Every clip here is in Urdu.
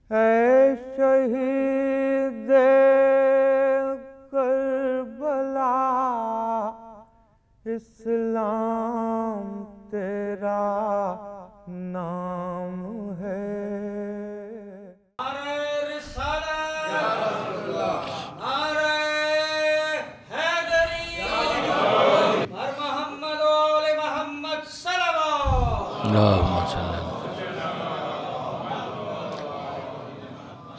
اے شہید کربلا اسلام تیرا نام ہے۔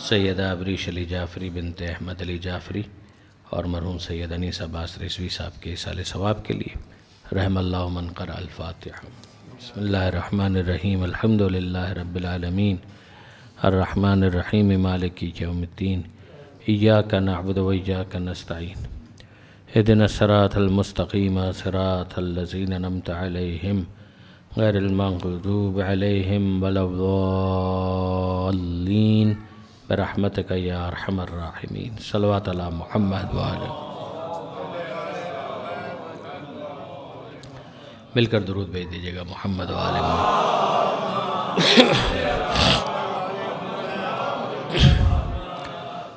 سیدہ ابریش علی جعفری بنت احمد علی جعفری اور مرحوم سید انیس عباس رضوی صاحب کے ایصال ثواب کے لیے رحم اللہ من قرأ الفاتحہ۔ بسم اللہ الرحمن الرحیم، الحمدللہ رب العالمین، الرحمن الرحیم، مالک یوم الدین، ایاک نعبد و ایاک نستعین، اہدنا الصراط المستقیم صراط الذین انعمت علیہم غیر المغضوب علیہم ولا الضالین برحمتک یا ارحم الراحمین۔ صلوات علی محمد وآلہ۔ مل کر درود بھیج دیجیے گا محمد وآلہ محمد۔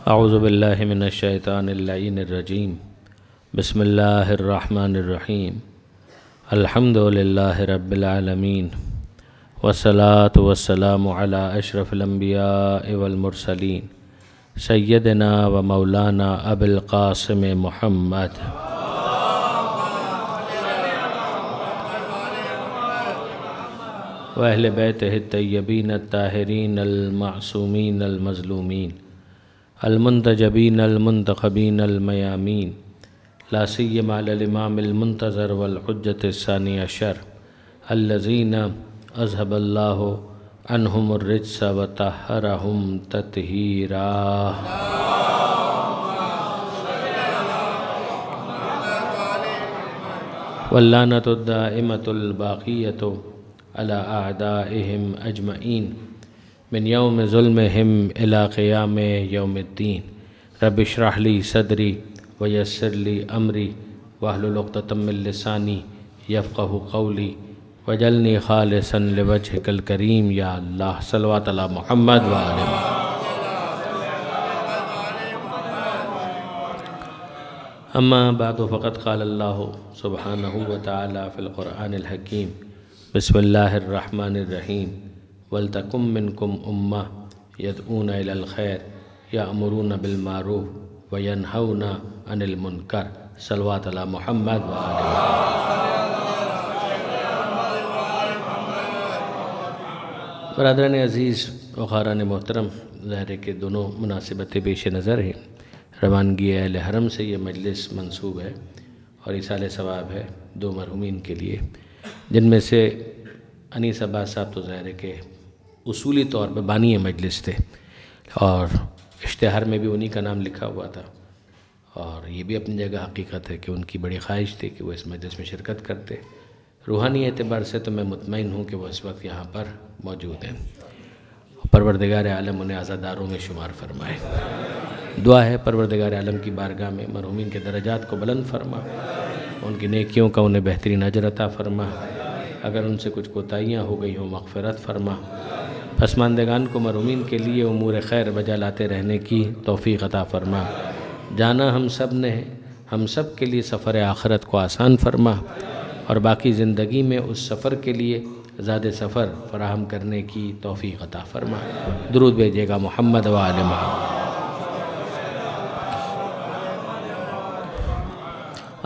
اعوذ باللہ من الشیطان اللعین الرجیم، بسم اللہ الرحمن الرحیم، الحمدللہ رب العالمین، والصلاة والسلام علی اشرف الانبیاء والمرسلین، سیدنا و مولانا ابو القاسم محمد و اہل بیتہ الطیبین الطاہرین المعصومین المظلومین المنتجبین المنتخبین المیامین، لا سیما علی الامام المنتظر والحجۃ الثانی عشر الذین اذهب اللہ عنہم الرجس وطہرہم تطہیرا۔ واللعنۃ الدائمۃ الباقیۃ علی اعدائہم اجمعین من یوم ظلمہم الی قیام یوم الدین۔ رب اشرح لی صدری ویسر لی امری واحلل عقدۃ من لسانی یفقہوا قولی وجعلنی خالصا لوجہک الکریم یا اللہ۔ صلوات علی محمد وآلہ محمد۔ اما بعد فقد قال اللہ سبحانہ وتعالی فی القرآن الحکیم، بسم اللہ الرحمن الرحیم، وَلْتَكُمْ مِنْكُمْ أُمَّةٌ يَدْعُونَ إِلَى الْخَيْرِ يَأْمُرُونَ بِالْمَعْرُوفِ وَيَنْهَوْنَ عَنِ الْمُنْكَرِ۔ صلوات علی محمد وآلہ محمد۔ برادران عزیز و خاران محترم، ظاہر ہے کہ دونوں مناسبتیں پیش نظر ہیں۔ روانگی اہل حرم سے یہ مجلس منسوب ہے اور ایصال ثواب ہے دو مرحومین کے لیے، جن میں سے انیس عباس صاحب تو ظاہر ہے کہ اصولی طور پہ بانی مجلس تھے اور اشتہار میں بھی انہی کا نام لکھا ہوا تھا، اور یہ بھی اپنی جگہ حقیقت ہے کہ ان کی بڑی خواہش تھی کہ وہ اس مجلس میں شرکت کرتے۔ روحانی اعتبار سے تو میں مطمئن ہوں کہ وہ اس وقت یہاں پر موجود ہیں۔ پروردگار عالم انہیں عزاداروں میں شمار فرمائے۔ دعا ہے پروردگار عالم کی بارگاہ میں مرحومین کے درجات کو بلند فرما، ان کی نیکیوں کا انہیں بہترین اجر عطا فرما، اگر ان سے کچھ کوتاہیاں ہو گئی ہوں مغفرت فرما، پسماندگان کو مرحومین کے لیے امور خیر بجا لاتے رہنے کی توفیق عطا فرما۔ جانا ہم سب نے، ہم سب کے لیے سفر آخرت کو آسان فرما، اور باقی زندگی میں اس سفر کے لیے زاد سفر فراہم کرنے کی توفیق عطا فرما۔ درود بھیجیے گا محمد و آل محمد۔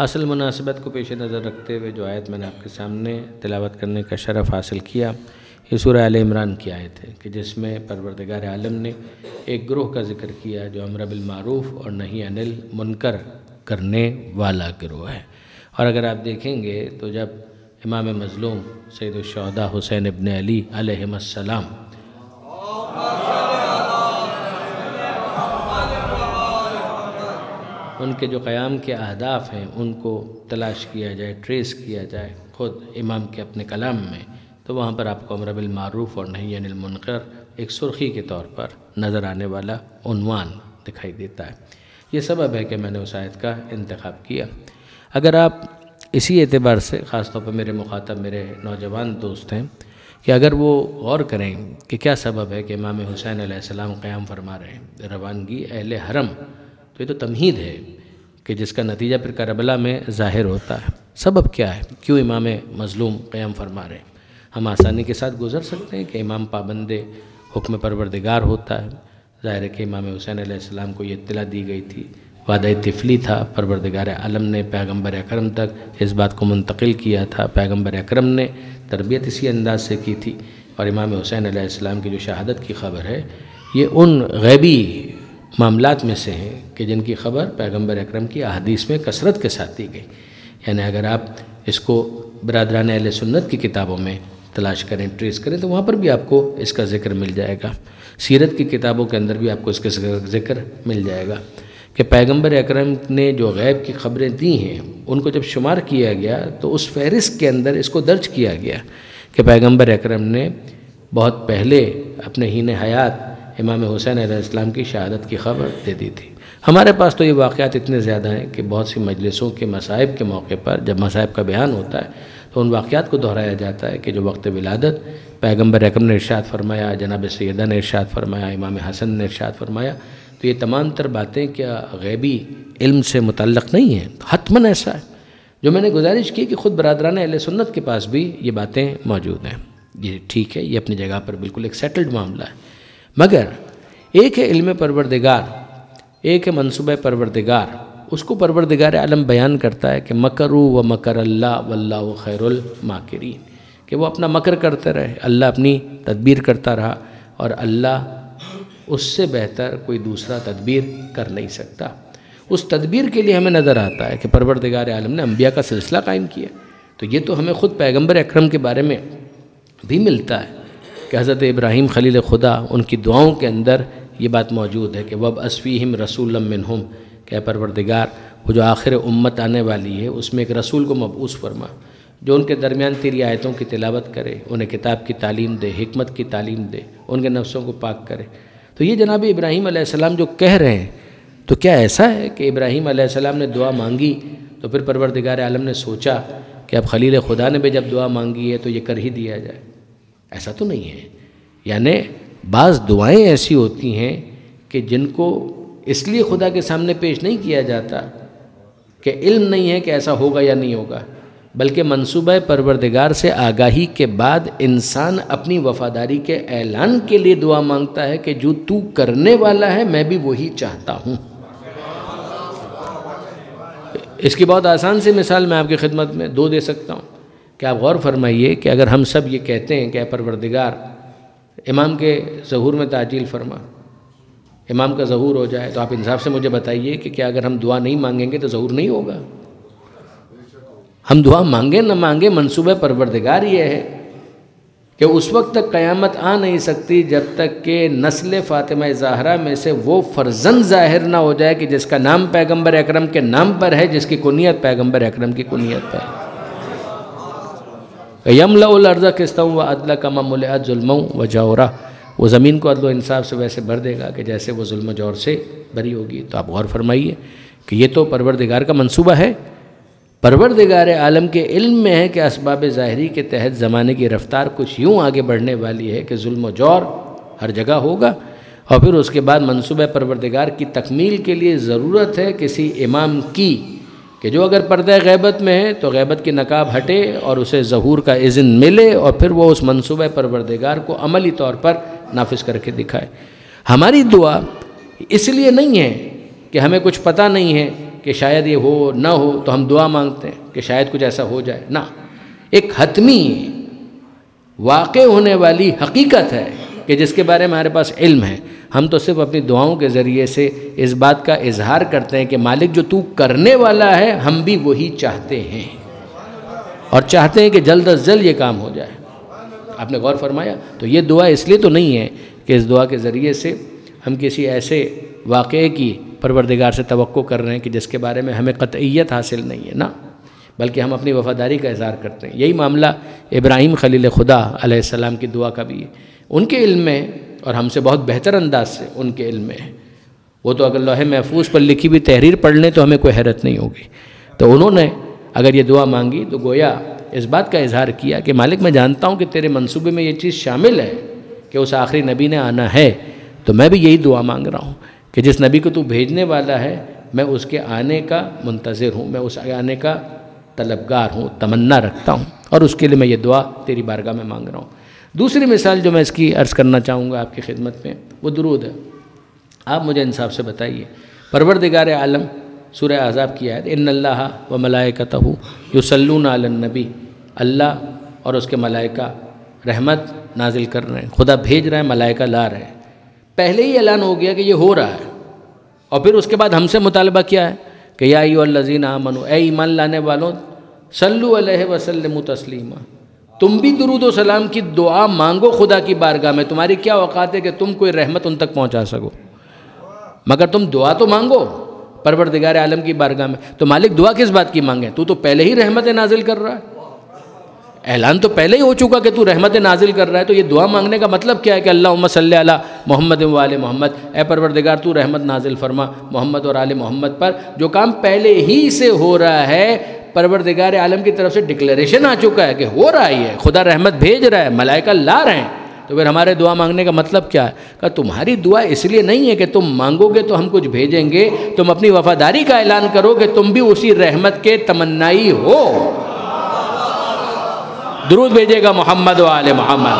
اصل مناسبت کو پیش نظر رکھتے ہوئے جو آیت میں نے آپ کے سامنے تلاوت کرنے کا شرف حاصل کیا، یہ سورہ آل عمران کی آیت ہے کہ جس میں پروردگار عالم نے ایک گروہ کا ذکر کیا جو امر بالمعروف اور نہی عن المنکر کرنے والا گروہ ہے۔ اور اگر آپ دیکھیں گے تو جب امام مظلوم سید الشہداء حسین ابن علی علیہ السلام ان کے جو قیام کے اہداف ہیں ان کو تلاش کیا جائے، ٹریس کیا جائے خود امام کے اپنے کلام میں، تو وہاں پر آپ کو امر بالمعروف اور نہی عن المنکر ایک سرخی کے طور پر نظر آنے والا عنوان دکھائی دیتا ہے۔ یہ سبب ہے کہ میں نے اس آیت کا انتخاب کیا۔ اگر آپ اسی اعتبار سے، خاص طور پر میرے مخاطب میرے نوجوان دوست ہیں، کہ اگر وہ غور کریں کہ کیا سبب ہے کہ امام حسین علیہ السلام قیام فرما رہے ہیں، روانگی اہل حرم، تو یہ تو تمہید ہے کہ جس کا نتیجہ پھر کربلا میں ظاہر ہوتا ہے۔ سبب کیا ہے؟ کیوں امام مظلوم قیام فرما رہے ہیں؟ ہم آسانی کے ساتھ گزر سکتے ہیں کہ امام پابند حکم پروردگار ہوتا ہے۔ ظاہر ہے کہ امام حسین علیہ السلام کو یہ اطلاع دی گئی تھی، وعدہ طفلی تھا، پروردگار عالم نے پیغمبر اکرم تک اس بات کو منتقل کیا تھا، پیغمبر اکرم نے تربیت اسی انداز سے کی تھی، اور امام حسین علیہ السلام کی جو شہادت کی خبر ہے یہ ان غیبی معاملات میں سے ہیں کہ جن کی خبر پیغمبر اکرم کی احادیث میں کثرت کے ساتھ دی گئی۔ یعنی اگر آپ اس کو برادران اہل سنت کی کتابوں میں تلاش کریں، ٹریس کریں، تو وہاں پر بھی آپ کو اس کا ذکر مل جائے گا۔ سیرت کی کتابوں کے اندر بھی آپ کو اس کا ذکر مل جائے گا کہ پیغمبر اکرم نے جو غیب کی خبریں دی ہیں ان کو جب شمار کیا گیا تو اس فہرست کے اندر اس کو درج کیا گیا کہ پیغمبر اکرم نے بہت پہلے اپنے حین حیات امام حسین علیہ السلام کی شہادت کی خبر دے دی تھی۔ ہمارے پاس تو یہ واقعات اتنے زیادہ ہیں کہ بہت سی مجلسوں کے مصائب کے موقع پر جب مصائب کا بیان ہوتا ہے تو ان واقعات کو دہرایا جاتا ہے کہ جو وقت ولادت پیغمبر اکرم نے ارشاد فرمایا، جناب سیدہ نے ارشاد فرمایا، امام حسن نے ارشاد فرمایا، تو یہ تمام تر باتیں کیا غیبی علم سے متعلق نہیں ہیں؟ حتماً ایسا ہے۔ جو میں نے گزارش کی کہ خود برادران اہل سنت کے پاس بھی یہ باتیں موجود ہیں، یہ ٹھیک ہے، یہ اپنی جگہ پر بالکل ایک سیٹلڈ معاملہ ہے، مگر ایک ہے علم پروردگار، ایک ہے منصوبہ پروردگار۔ اس کو پروردگار عالم بیان کرتا ہے کہ مکروا و مکر اللہ واللہ خیر الماکرین، کہ وہ اپنا مکر کرتے رہے، اللہ اپنی تدبیر کرتا رہا، اور اللہ اس سے بہتر کوئی دوسرا تدبیر کر نہیں سکتا۔ اس تدبیر کے لیے ہمیں نظر آتا ہے کہ پروردگار عالم نے انبیاء کا سلسلہ قائم کیا، تو یہ تو ہمیں خود پیغمبر اکرم کے بارے میں بھی ملتا ہے کہ حضرت ابراہیم خلیل خدا ان کی دعاؤں کے اندر یہ بات موجود ہے کہ وَبْعَثْ فِيهِمْ رَسُولًا مِّنْهُمْ، کہ پروردگار وہ جو آخر امت آنے والی ہے اس میں ایک رسول کو مبعوث فرما جو ان کے درمیان تیری آیتوں کی تلاوت کرے، انہیں کتاب کی تعلیم دے، حکمت کی تعلیم دے، ان کے نفسوں کو پاک کرے۔ تو یہ جناب ابراہیم علیہ السلام جو کہہ رہے ہیں، تو کیا ایسا ہے کہ ابراہیم علیہ السلام نے دعا مانگی تو پھر پروردگار عالم نے سوچا کہ اب خلیل خدا نے بھی جب دعا مانگی ہے تو یہ کر ہی دیا جائے؟ ایسا تو نہیں ہے۔ یعنی بعض دعائیں ایسی ہوتی ہیں کہ جن کو اس لیے خدا کے سامنے پیش نہیں کیا جاتا کہ علم نہیں ہے کہ ایسا ہوگا یا نہیں ہوگا، بلکہ منصوبہ پروردگار سے آگاہی کے بعد انسان اپنی وفاداری کے اعلان کے لیے دعا مانگتا ہے کہ جو تو کرنے والا ہے میں بھی وہی چاہتا ہوں۔ اس کی بہت آسان سی مثال میں آپ کی خدمت میں دو دے سکتا ہوں کہ آپ غور فرمائیے کہ اگر ہم سب یہ کہتے ہیں کہ اے پروردگار امام کے ظہور میں تعجیل فرما، امام کا ظہور ہو جائے، تو آپ انصاف سے مجھے بتائیے کہ کیا اگر ہم دعا نہیں مانگیں گے تو ظہور نہیں ہوگا؟ ہم دعا مانگیں نہ مانگیں، منصوبہ پروردگار یہ ہے کہ اس وقت تک قیامت آ نہیں سکتی جب تک کہ نسل فاطمہ زہرا میں سے وہ فرزند ظاہر نہ ہو جائے کہ جس کا نام پیغمبر اکرم کے نام پر ہے، جس کی کنیت پیغمبر اکرم کی کنیت پر ہے۔ یملأ الارض قسطا وعدلا کما ملئت ظلما وجورا، وہ زمین کو عدل و انصاف سے ویسے بھر دے گا کہ جیسے وہ ظلم و جور سے بھری ہوگی۔ تو آپ غور فرمائیے کہ یہ تو پروردگار کا منصوبہ ہے۔ پروردگار عالم کے علم میں ہے کہ اسباب ظاہری کے تحت زمانے کی رفتار کچھ یوں آگے بڑھنے والی ہے کہ ظلم و جور ہر جگہ ہوگا، اور پھر اس کے بعد منصوبہ پروردگار کی تکمیل کے لیے ضرورت ہے کسی امام کی کہ جو اگر پردہ غیبت میں ہے تو غیبت کی نقاب ہٹے اور اسے ظہور کا اذن ملے، اور پھر وہ اس منصوبہ پروردگار کو عملی طور پر نافذ کر کے دکھائے۔ ہماری دعا اس لیے نہیں ہے کہ ہمیں کچھ پتہ نہیں ہے کہ شاید یہ ہو نہ ہو تو ہم دعا مانگتے ہیں کہ شاید کچھ ایسا ہو جائے، نہ، ایک حتمی واقع ہونے والی حقیقت ہے کہ جس کے بارے میں ہمارے پاس علم ہے۔ ہم تو صرف اپنی دعاؤں کے ذریعے سے اس بات کا اظہار کرتے ہیں کہ مالک جو تو کرنے والا ہے ہم بھی وہی چاہتے ہیں، اور چاہتے ہیں کہ جلد از جلد یہ کام ہو جائے۔ آپ نے غور فرمایا؟ تو یہ دعا اس لیے تو نہیں ہے کہ اس دعا کے ذریعے سے ہم کسی ایسے واقعے کی پروردگار سے توقع کر رہے ہیں کہ جس کے بارے میں ہمیں قطعیت حاصل نہیں ہے، نہ، بلکہ ہم اپنی وفاداری کا اظہار کرتے ہیں۔ یہی معاملہ ابراہیم خلیل خدا علیہ السلام کی دعا کا بھی ہے۔ ان کے علم میں، اور ہم سے بہت بہتر انداز سے ان کے علم میں ہے، وہ تو اگر لوح محفوظ پر لکھی بھی تحریر پڑھ لیں تو ہمیں کوئی حیرت نہیں ہوگی۔ تو انہوں نے اگر یہ دعا مانگی تو گویا اس بات کا اظہار کیا کہ مالک میں جانتا ہوں کہ تیرے منصوبے میں یہ چیز شامل ہے کہ اس آخری نبی نے آنا ہے، تو میں بھی یہی دعا مانگ رہا ہوں کہ جس نبی کو تو بھیجنے والا ہے میں اس کے آنے کا منتظر ہوں، میں اس آنے کا طلبگار ہوں، تمنا رکھتا ہوں، اور اس کے لیے میں یہ دعا تیری بارگاہ میں مانگ رہا ہوں۔ دوسری مثال جو میں اس کی عرض کرنا چاہوں گا آپ کی خدمت میں، وہ درود ہے۔ آپ مجھے انصاف سے بتائیے، پروردگار عالم سورہ احزاب کی آیت ان اللہ و ملائکتہ یصلون علی النبی، اللہ اور اس کے ملائکہ رحمت نازل کر رہے ہیں، خدا بھیج رہے ہیں، ملائکہ لا رہے ہیں۔ پہلے ہی اعلان ہو گیا کہ یہ ہو رہا ہے، اور پھر اس کے بعد ہم سے مطالبہ کیا ہے کہ یا ایھا الذین آمنوا، اے ایمان لانے والوں، صلو علیہ وسلموا تسلیما، تم بھی درود و سلام کی دعا مانگو خدا کی بارگاہ میں۔ تمہاری کیا اوقات ہے کہ تم کوئی رحمت ان تک پہنچا سکو، مگر تم دعا تو مانگو پروردگار عالم کی بارگاہ میں۔ تو مالک دعا کس بات کی مانگے؟ تو پہلے ہی رحمت نازل کر رہا ہے، اعلان تو پہلے ہی ہو چکا کہ تو رحمت نازل کر رہا ہے، تو یہ دعا مانگنے کا مطلب کیا ہے کہ اللہم صلی علی محمد و آل محمد، اے پروردگار تو رحمت نازل فرما محمد اور آل محمد پر۔ جو کام پہلے ہی سے ہو رہا ہے، پروردگار عالم کی طرف سے ڈکلیریشن آ چکا ہے کہ ہو رہا ہی ہے، خدا رحمت بھیج رہا ہے، ملائکہ لا رہے ہیں، تو پھر ہمارے دعا مانگنے کا مطلب کیا ہے؟ کہ تمہاری دعا اس لیے نہیں ہے کہ تم مانگو گے تو ہم کچھ بھیجیں گے، تم اپنی وفاداری کا اعلان کرو کہ تم بھی اسی رحمت کے تمنائی ہو۔ درود بھیجے گا محمد و آل محمد۔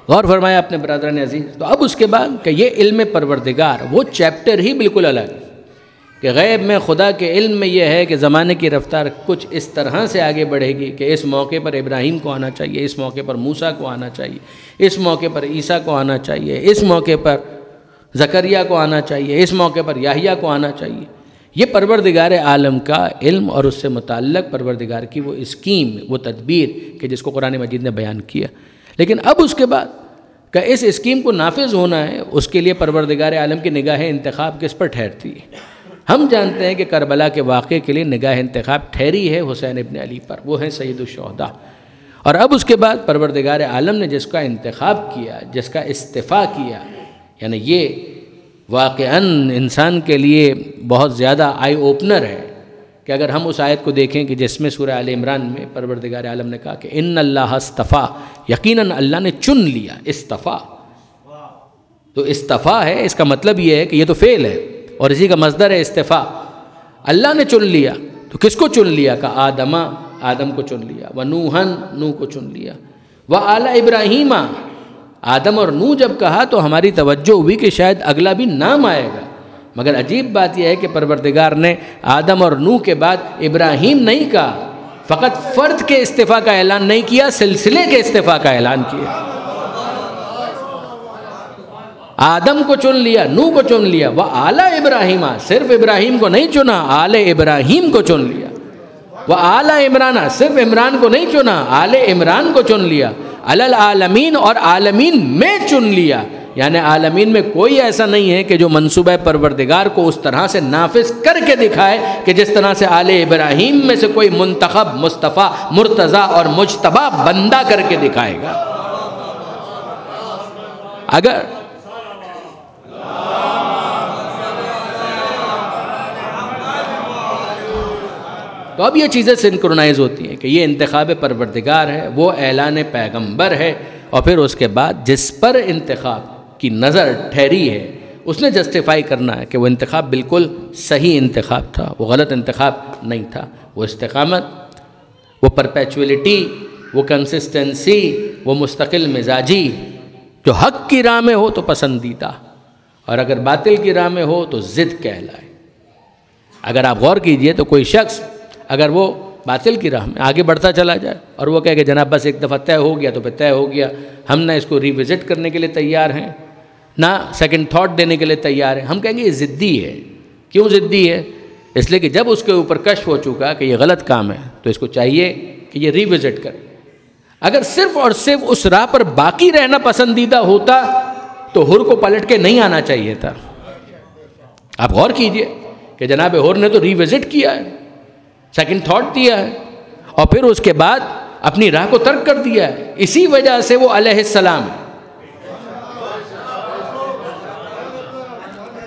غور فرمایا اپنے برادران عزیز۔ تو اب اس کے بعد کہ یہ علم پروردگار وہ چیپٹر ہی بالکل الگ، کہ غیب میں خدا کے علم میں یہ ہے کہ زمانے کی رفتار کچھ اس طرح سے آگے بڑھے گی کہ اس موقع پر ابراہیم کو آنا چاہیے، اس موقع پر موسیٰ کو آنا چاہیے، اس موقع پر عیسیٰ کو آنا چاہیے، اس موقع پر زکریا کو آنا چاہیے، اس موقع پر یحییٰ کو آنا چاہیے۔ یہ پروردگار عالم کا علم اور اس سے متعلق پروردگار کی وہ اسکیم، وہ تدبیر کہ جس کو قرآن مجید نے بیان کیا۔ لیکن اب اس کے بعد کہ اس اسکیم کو نافذ ہونا ہے، اس کے لیے پروردگار عالم کی نگاہ انتخاب کس پر ٹھہرتی ہے؟ ہم جانتے ہیں کہ کربلا کے واقعے کے لیے نگاہ انتخاب ٹھہری ہے حسین ابن علی پر، وہ ہیں سید الشہداء۔ اور اب اس کے بعد پروردگار عالم نے جس کا انتخاب کیا، جس کا استفاء کیا، یعنی یہ واقعاً انسان کے لیے بہت زیادہ آئی اوپنر ہے کہ اگر ہم اس آیت کو دیکھیں کہ جس میں سورہ آل عمران میں پروردگار عالم نے کہا کہ ان اللہ اصطفیٰ، یقیناً اللہ نے چن لیا، استفاء۔ تو استفاء ہے، اس کا مطلب یہ ہے کہ یہ تو فعل ہے اور اسی کا مصدر ہے استفاء۔ اللہ نے چن لیا، تو کس کو چن لیا؟ کہ آدم کو چن لیا، ونوحً، نوح کو چن لیا، وآل ابراہیم۔ آدم اور نوح جب کہا تو ہماری توجہ ہوئی کہ شاید اگلا بھی نام آئے گا، مگر عجیب بات یہ ہے کہ پروردگار نے آدم اور نوح کے بعد ابراہیم نہیں کہا، فقط فرد کے استفاء کا اعلان نہیں کیا، سلسلے کے استفاء کا اعلان کیا۔ آدم کو چن لیا، نوح کو چن لیا، وآل ابراہیم، صرف ابراہیم کو نہیں چنا، آل ابراہیم کو چن لیا، وآل عمران، صرف عمران کو نہیں چنا، آل عمران کو چن لیا، علی العالمین، اور عالمین میں چن لیا۔ یعنی عالمین میں کوئی ایسا نہیں ہے کہ جو منصوبہ پروردگار کو اس طرح سے نافذ کر کے دکھائے کہ جس طرح سے آل ابراہیم میں سے کوئی منتخب، مصطفیٰ، مرتضیٰ اور مجتبیٰ بندہ کر کے دکھائے گا۔ اگر تو اب یہ چیزیں سنکرونائز ہوتی ہیں کہ یہ انتخاب پروردگار ہے، وہ اعلان پیغمبر ہے، اور پھر اس کے بعد جس پر انتخاب کی نظر ٹھہری ہے اس نے جسٹیفائی کرنا ہے کہ وہ انتخاب بالکل صحیح انتخاب تھا، وہ غلط انتخاب نہیں تھا۔ وہ استقامت، وہ پرپیچولیٹی، وہ کنسسٹنسی، وہ مستقل مزاجی، جو حق کی راہ میں ہو تو پسندیدہ، اور اگر باطل کی راہ میں ہو تو ضد کہلائے۔ اگر آپ غور کیجئے تو کوئی شخص اگر وہ باطل کی راہ میں آگے بڑھتا چلا جائے اور وہ کہے کہ جناب بس ایک دفعہ طے ہو گیا تو پھر طے ہو گیا، ہم نہ اس کو ریوزٹ کرنے کے لیے تیار ہیں، نہ سیکنڈ تھاٹ دینے کے لیے تیار ہیں، ہم کہیں گے یہ ضدی ہے۔ کیوں ضدی ہے؟ اس لیے کہ جب اس کے اوپر کشف ہو چکا کہ یہ غلط کام ہے تو اس کو چاہیے کہ یہ ریوزٹ کرے۔ اگر صرف اور صرف اس راہ پر باقی رہنا پسندیدہ ہوتا تو حر کو پلٹ کے نہیں آنا چاہیے تھا۔ آپ غور کیجئے کہ جناب حر نے تو ریوزٹ کیا ہے، سیکنڈ تھاٹ دیا ہے، اور پھر اس کے بعد اپنی راہ کو ترک کر دیا ہے۔ اسی وجہ سے وہ علیہ السلام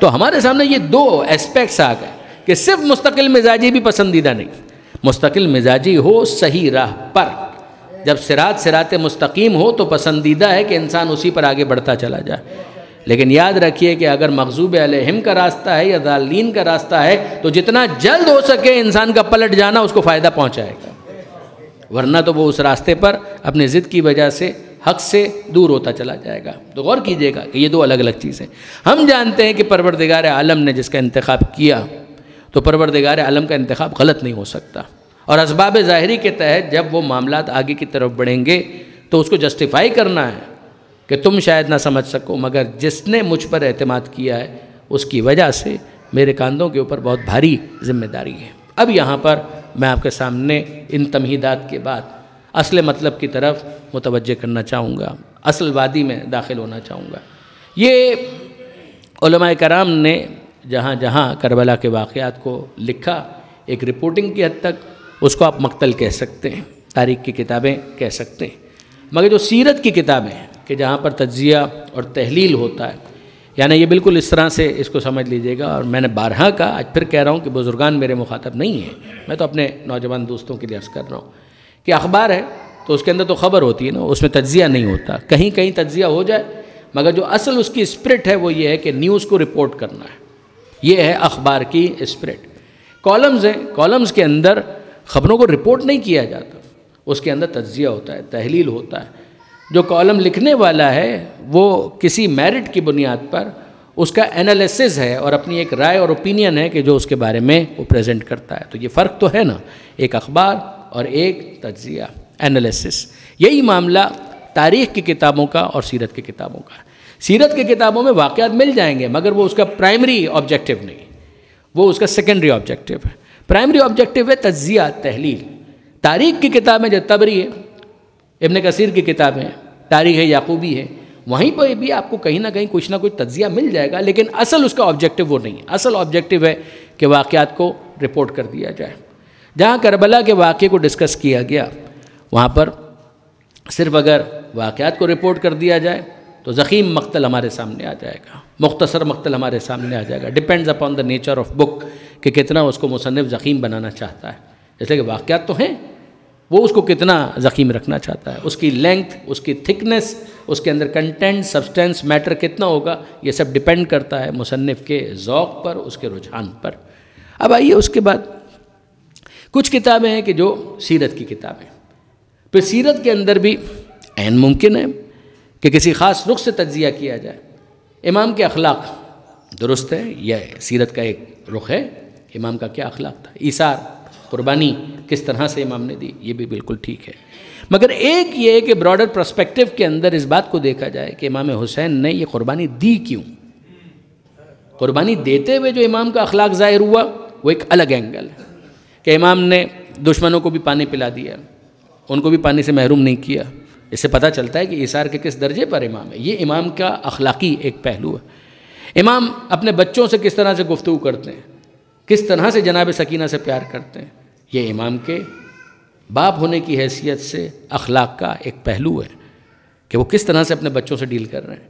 تو ہمارے سامنے یہ دو اسپیکٹس آ گئے کہ صرف مستقل مزاجی بھی پسندیدہ نہیں، مستقل مزاجی ہو صحیح راہ پر، جب صراط مستقیم ہو تو پسندیدہ ہے کہ انسان اسی پر آگے بڑھتا چلا جائے۔ لیکن یاد رکھیے کہ اگر مغضوب علیہم کا راستہ ہے یا ضالین کا راستہ ہے تو جتنا جلد ہو سکے انسان کا پلٹ جانا اس کو فائدہ پہنچائے گا، ورنہ تو وہ اس راستے پر اپنے ضد کی وجہ سے حق سے دور ہوتا چلا جائے گا۔ تو غور کیجئے گا کہ یہ دو الگ الگ چیزیں۔ ہم جانتے ہیں کہ پروردگار عالم نے جس کا انتخاب کیا تو پروردگار عالم کا انتخاب غلط نہیں ہو سکتا، اور اسباب ظاہری کے تحت جب وہ معاملات آگے کی طرف بڑھیں گے تو اس کو جسٹیفائی کرنا ہے کہ تم شاید نہ سمجھ سکو، مگر جس نے مجھ پر اعتماد کیا ہے اس کی وجہ سے میرے کاندھوں کے اوپر بہت بھاری ذمہ داری ہے۔ اب یہاں پر میں آپ کے سامنے ان تمہیدات کے بعد اصل مطلب کی طرف متوجہ کرنا چاہوں گا، اصل وادی میں داخل ہونا چاہوں گا۔ یہ علماء کرام نے جہاں جہاں کربلا کے واقعات کو لکھا، ایک رپورٹنگ کی حد تک اس کو آپ مقتل کہہ سکتے ہیں، تاریخ کی کتابیں کہہ سکتے ہیں، مگر جو سیرت کی کتابیں ہیں کہ جہاں پر تجزیہ اور تحلیل ہوتا ہے، یعنی یہ بالکل اس طرح سے اس کو سمجھ لیجئے گا، اور میں نے بارہا کہا، آج پھر کہہ رہا ہوں کہ بزرگان میرے مخاطب نہیں ہیں، میں تو اپنے نوجوان دوستوں کے لیے عرض کر رہا ہوں کہ اخبار ہے تو اس کے اندر تو خبر ہوتی ہے نا، اس میں تجزیہ نہیں ہوتا، کہیں کہیں تجزیہ ہو جائے، مگر جو اصل اس کی اسپرٹ ہے وہ یہ ہے کہ نیوز کو رپورٹ کرنا ہے، یہ ہے اخبار کی اسپرٹ۔ کالمز ہیں، کالمز کے اندر خبروں کو رپورٹ نہیں کیا جاتا، اس کے اندر تجزیہ ہوتا ہے، تحلیل ہوتا ہے۔ جو کالم لکھنے والا ہے وہ کسی میرٹ کی بنیاد پر اس کا انالیسس ہے اور اپنی ایک رائے اور اوپینین ہے کہ جو اس کے بارے میں وہ پریزنٹ کرتا ہے۔ تو یہ فرق تو ہے نا، ایک اخبار اور ایک تجزیہ، انالیسس۔ یہی معاملہ تاریخ کی کتابوں کا اور سیرت کی کتابوں کا ہے۔ سیرت کی کتابوں میں واقعات مل جائیں گے مگر وہ اس کا پرائمری آبجیکٹیو نہیں، وہ اس کا سیکنڈری آبجیکٹیو ہے۔ پرائمری آبجیکٹیو ہے تجزیہ، تحلیل۔ تاریخ کی کتابیں جو طبری ہے، ابن کثیر کی کتابیں، تاریخ یعقوبی ہے، وہیں پر بھی آپ کو کہیں نہ کہیں کچھ نہ کچھ تجزیہ مل جائے گا، لیکن اصل اس کا آبجیکٹیو وہ نہیں ہے۔ اصل آبجیکٹیو ہے کہ واقعات کو رپورٹ کر دیا جائے۔ جہاں کربلا کے واقعے کو ڈسکس کیا گیا وہاں پر صرف اگر واقعات کو رپورٹ کر دیا جائے تو ضخیم مقتل ہمارے سامنے آ جائے گا، مختصر مقتل ہمارے سامنے آ جائے گا۔ Depends upon the nature of book کہ کتنا اس کو مصنف ضخیم بنانا چاہتا ہے۔ جیسے کہ واقعات تو ہیں، وہ اس کو کتنا ضخیم رکھنا چاہتا ہے، اس کی لینتھ، اس کی تھکنس، اس کے اندر کنٹینٹ، سبسٹینس، میٹر کتنا ہوگا، یہ سب ڈپینڈ کرتا ہے مصنف کے ذوق پر، اس کے رجحان پر۔ اب آئیے اس کے بعد کچھ کتابیں ہیں کہ جو سیرت کی کتابیں، پھر سیرت کے اندر بھی عین ممکن ہے کہ کسی خاص رخ سے تجزیہ کیا جائے۔ امام کے اخلاق درست ہے، یہ سیرت کا ایک رخ ہے، امام کا کیا اخلاق تھا، ایثار، قربانی کس طرح سے امام نے دی، یہ بھی بالکل ٹھیک ہے۔ مگر ایک یہ ہے کہ براڈر پرسپیکٹیو کے اندر اس بات کو دیکھا جائے کہ امام حسین نے یہ قربانی دی کیوں، قربانی دیتے ہوئے جو امام کا اخلاق ظاہر ہوا وہ ایک الگ اینگل ہے کہ امام نے دشمنوں کو بھی پانی پلا دیا، ان کو بھی پانی سے محروم نہیں کیا۔ اس سے پتہ چلتا ہے کہ ایثار کے کس درجے پر امام ہے، یہ امام کا اخلاقی ایک پہلو ہے۔ امام اپنے بچوں سے کس طرح سے گفتگو کرتے ہیں، کس طرح سے جناب سکینہ سے پیار کرتے ہیں، یہ امام کے باپ ہونے کی حیثیت سے اخلاق کا ایک پہلو ہے کہ وہ کس طرح سے اپنے بچوں سے ڈیل کر رہے ہیں۔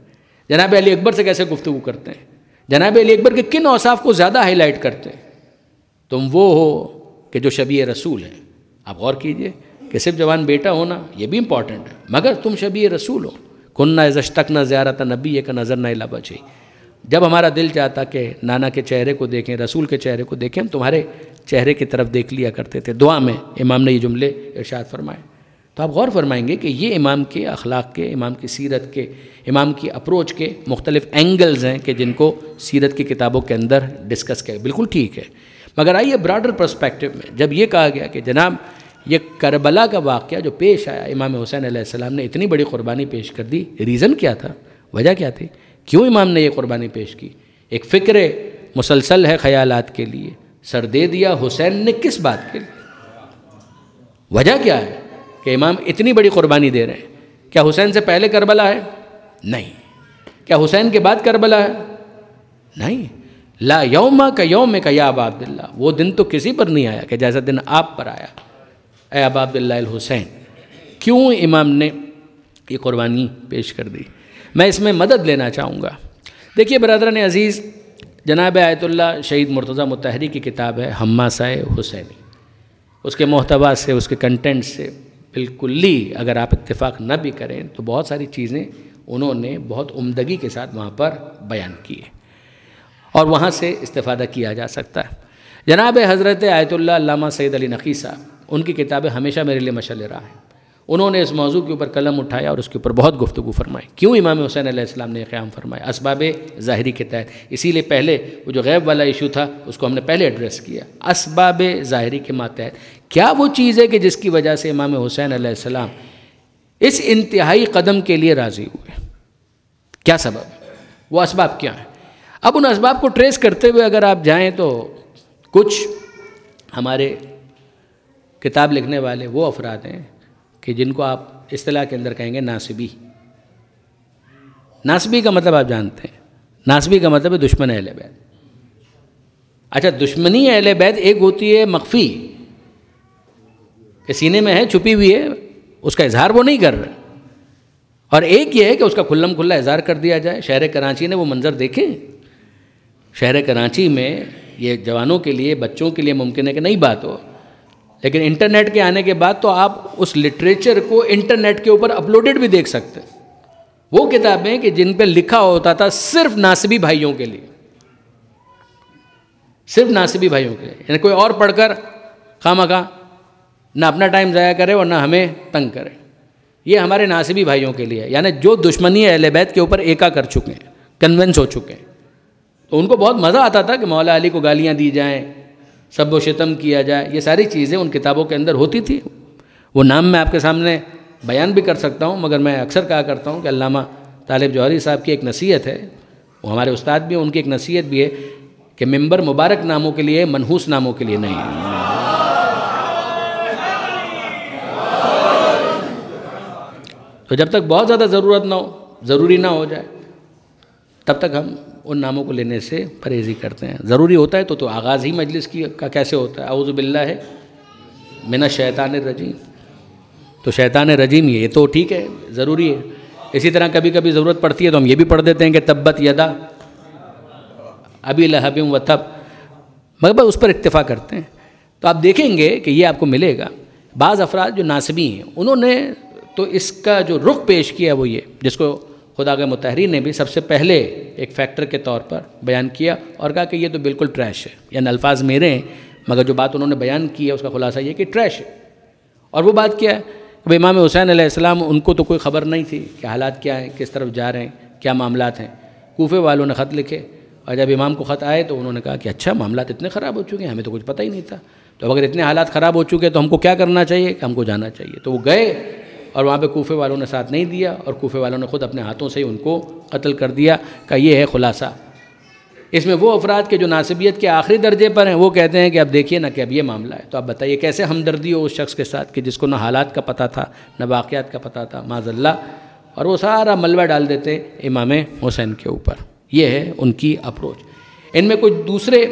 جناب علی اکبر سے کیسے گفتگو کرتے ہیں، جناب علی اکبر کے کن اوصاف کو زیادہ ہائی لائٹ کرتے ہیں، تم وہ ہو کہ جو شبیہ رسول ہے۔ آپ غور کیجئے کہ صرف جوان بیٹا ہونا یہ بھی امپورٹنٹ ہے، مگر تم شبیہ رسول ہو۔ کننا اذا اشتقنا زیارت نبی کا نظرنا الی وجہہ، جب ہمارا دل چاہتا کہ نانا کے چہرے کو دیکھیں، رسول کے چہرے کو دیکھیں، ہم تمہارے چہرے کی طرف دیکھ لیا کرتے تھے۔ دعا میں امام نے یہ جملے ارشاد فرمائے۔ تو آپ غور فرمائیں گے کہ یہ امام کے اخلاق کے، امام کی سیرت کے، امام کی اپروچ کے مختلف اینگلز ہیں کہ جن کو سیرت کی کتابوں کے اندر ڈسکس کیا، بالکل ٹھیک ہے۔ مگر آئیے براڈر پرسپیکٹیو میں جب یہ کہا گیا کہ جناب یہ کربلا کا واقعہ جو پیش آیا، امام حسین علیہ السلام نے اتنی بڑی قربانی پیش کر دی، ریزن کیا تھا، وجہ کیا تھی، کیوں امام نے یہ قربانی پیش کی؟ ایک فکر مسلسل ہے خیالات کے لیے، سر دے دیا حسین نے کس بات کے لیے؟ وجہ کیا ہے کہ امام اتنی بڑی قربانی دے رہے ہیں؟ کیا حسین سے پہلے کربلا ہے؟ نہیں۔ کیا حسین کے بعد کربلا ہے؟ نہیں۔ لا یوم کا یوم کا یا ابا عبداللہ، وہ دن تو کسی پر نہیں آیا کہ جیسا دن آپ پر آیا اے ابا عبداللہ الحسین۔ کیوں امام نے یہ قربانی پیش کر دی؟ میں اس میں مدد لینا چاہوں گا۔ دیکھیے برادران عزیز، جناب آیت اللہ شہید مرتضیٰ مطہری کی کتاب ہے حماسۂ حسینی. اس کے محتوا سے، اس کے کنٹینٹ سے بالکلی اگر آپ اتفاق نہ بھی کریں تو بہت ساری چیزیں انہوں نے بہت عمدگی کے ساتھ وہاں پر بیان کی ہے اور وہاں سے استفادہ کیا جا سکتا ہے. جناب حضرت آیت اللہ علامہ سید علی نقی صاحب، ان کی کتابیں ہمیشہ میرے لیے مشعل راہ ہیں. انہوں نے اس موضوع کے اوپر قلم اٹھایا اور اس کے اوپر بہت گفتگو فرمائی. کیوں امام حسین علیہ السلام نے قیام فرمایا؟ اسباب ظاہری کے تحت. اسی لیے پہلے وہ جو غیب والا ایشو تھا اس کو ہم نے پہلے ایڈریس کیا. اسباب ظاہری کے ماتحت کیا وہ چیز ہے کہ جس کی وجہ سے امام حسین علیہ السلام اس انتہائی قدم کے لیے راضی ہوئے؟ کیا سبب ہے؟ وہ اسباب کیا ہیں؟ اب ان اسباب کو ٹریس کرتے ہوئے اگر آپ جائیں تو کچھ ہمارے کتاب لکھنے والے وہ افراد ہیں کہ جن کو آپ اصطلاح کے اندر کہیں گے ناصبی. ناصبی کا مطلب آپ جانتے ہیں، ناصبی کا مطلب ہے دشمن اہل بیت. اچھا، دشمنی اہل بیت ایک ہوتی ہے مخفی کہ سینے میں ہے، چھپی ہوئی ہے، اس کا اظہار وہ نہیں کر رہے، اور ایک یہ ہے کہ اس کا کھلم کھلا اظہار کر دیا جائے. شہر کراچی نے وہ منظر دیکھیں. شہر کراچی میں یہ جوانوں کے لیے، بچوں کے لیے ممکن ہے کہ نئی بات ہو، لیکن انٹرنیٹ کے آنے کے بعد تو آپ اس لٹریچر کو انٹرنیٹ کے اوپر اپلوڈڈ بھی دیکھ سکتے ہیں. وہ کتابیں کہ جن پہ لکھا ہوتا تھا صرف ناصبی بھائیوں کے لیے، صرف ناصبی بھائیوں کے لیے، یعنی کوئی اور پڑھ کر خواہ نہ اپنا ٹائم ضائع کرے اور نہ ہمیں تنگ کرے. یہ ہمارے ناصبی بھائیوں کے لیے، یعنی جو دشمنی اہل بیت کے اوپر ایکا کر چکے ہیں، کنونس ہو چکے ہیں. تو ان کو بہت مزہ آتا تھا کہ مولا علی کو گالیاں دی جائیں، سب و شتم کیا جائے. یہ ساری چیزیں ان کتابوں کے اندر ہوتی تھی. وہ نام میں آپ کے سامنے بیان بھی کر سکتا ہوں، مگر میں اکثر کہا کرتا ہوں کہ علامہ طالب جوہری صاحب کی ایک نصیحت ہے، وہ ہمارے استاد بھی ہیں، ان کی ایک نصیحت بھی ہے کہ ممبر مبارک ناموں کے لیے، منحوس ناموں کے لیے نہیں ہے. تو جب تک بہت زیادہ ضرورت نہ ہو، ضروری نہ ہو جائے، تب تک ہم ان ناموں کو لینے سے پرہیزی کرتے ہیں. ضروری ہوتا ہے تو آغاز ہی مجلس کا کیسے ہوتا ہے؟ اعوذ باللہ من الشیطان الرجیم. تو شیطان رجیم یہ تو ٹھیک ہے، ضروری ہے. اسی طرح کبھی کبھی ضرورت پڑتی ہے تو ہم یہ بھی پڑھ دیتے ہیں کہ تبت یدا ابی لہب و تب، مگر اس پر اکتفا کرتے ہیں. تو آپ دیکھیں گے کہ یہ آپ کو ملے گا. بعض افراد جو ناصبی ہیں انہوں نے تو اس کا جو رخ پیش کیا وہ یہ، جس کو خدا کے مطہری نے بھی سب سے پہلے ایک فیکٹر کے طور پر بیان کیا اور کہا کہ یہ تو بالکل ٹریش ہے. یعنی الفاظ میرے ہیں مگر جو بات انہوں نے بیان کی ہے اس کا خلاصہ یہ کہ ٹریش ہے. اور وہ بات کیا ہے کہ امام حسین علیہ السلام، ان کو تو کوئی خبر نہیں تھی کہ حالات کیا ہیں، کس طرف جا رہے ہیں، کیا معاملات ہیں. کوفے والوں نے خط لکھے اور جب امام کو خط آئے تو انہوں نے کہا کہ اچھا معاملات اتنے خراب ہو چکے ہیں، ہمیں تو کچھ پتہ ہی نہیں تھا. تو اگر اتنے حالات خراب ہو چکے تو ہم کو کیا کرنا چاہیے کہ ہم کو جانا چاہیے. تو وہ گئے اور وہاں پہ کوفے والوں نے ساتھ نہیں دیا اور کوفے والوں نے خود اپنے ہاتھوں سے ہی ان کو قتل کر دیا. کہ یہ ہے خلاصہ. اس میں وہ افراد کے جو ناصبیت کے آخری درجے پر ہیں وہ کہتے ہیں کہ اب دیکھیے نا کہ اب یہ معاملہ ہے. تو اب بتائیے کیسے ہمدردی ہو اس شخص کے ساتھ کہ جس کو نہ حالات کا پتہ تھا نہ واقعات کا پتہ تھا، معاذ اللہ، اور وہ سارا ملبہ ڈال دیتے امام حسین کے اوپر. یہ ہے ان کی اپروچ. ان میں کچھ دوسرے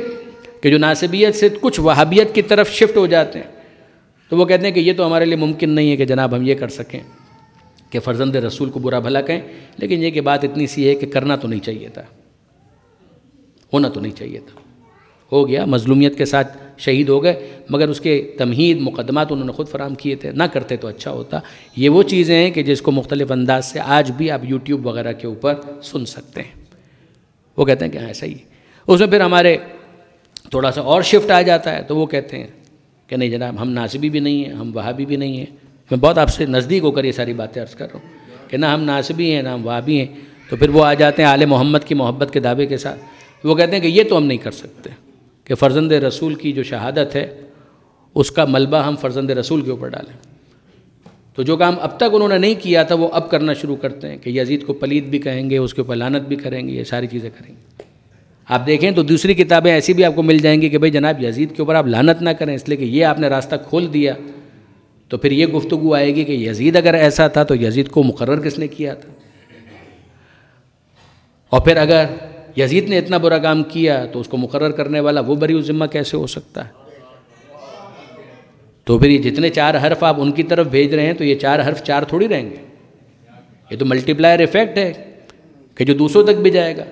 کہ جو ناصبیت سے کچھ وہابیت کی طرف شفٹ ہو جاتے ہیں تو وہ کہتے ہیں کہ یہ تو ہمارے لیے ممکن نہیں ہے کہ جناب ہم یہ کر سکیں کہ فرزند رسول کو برا بھلا کہیں، لیکن یہ کہ بات اتنی سی ہے کہ کرنا تو نہیں چاہیے تھا، ہونا تو نہیں چاہیے تھا. ہو گیا، مظلومیت کے ساتھ شہید ہو گئے، مگر اس کے تمہید مقدمات انہوں نے خود فراہم کیے تھے، نہ کرتے تو اچھا ہوتا. یہ وہ چیزیں ہیں کہ جس کو مختلف انداز سے آج بھی آپ یوٹیوب وغیرہ کے اوپر سن سکتے ہیں. وہ کہتے ہیں کہ ہاں ایسا ہی. اس میں پھر ہمارے تھوڑا سا اور شفٹ آ جاتا ہے تو وہ کہتے ہیں کہ نہیں جناب ہم ناصبی بھی نہیں ہیں، ہم وہابی بھی نہیں ہیں. میں بہت آپ سے نزدیک ہو کر یہ ساری باتیں عرض کر رہا ہوں کہ نہ ہم ناصبی ہیں نہ ہم وہابی ہیں. تو پھر وہ آ جاتے ہیں آل محمد کی محبت کے دعوے کے ساتھ. وہ کہتے ہیں کہ یہ تو ہم نہیں کر سکتے کہ فرزند رسول کی جو شہادت ہے اس کا ملبہ ہم فرزند رسول کے اوپر ڈالیں. تو جو کام اب تک انہوں نے نہیں کیا تھا وہ اب کرنا شروع کرتے ہیں کہ یزید کو پلید بھی کہیں گے، اس کے اوپر لعنت بھی کریں گے، یہ ساری چیزیں کریں گے. آپ دیکھیں تو دوسری کتابیں ایسی بھی آپ کو مل جائیں گی کہ بھئی جناب یزید کے اوپر آپ لعنت نہ کریں اس لیے کہ یہ آپ نے راستہ کھول دیا. تو پھر یہ گفتگو آئے گی کہ یزید اگر ایسا تھا تو یزید کو مقرر کس نے کیا تھا، اور پھر اگر یزید نے اتنا برا کام کیا تو اس کو مقرر کرنے والا وہ بری ذمہ کیسے ہو سکتا ہے. تو پھر یہ جتنے 4 حرف آپ ان کی طرف بھیج رہے ہیں تو یہ 4 حرف 4 تھوڑی رہیں گے، یہ تو ملٹی پلائر ایفیکٹ ہے کہ جو دوسروں تک بھی جائے گا.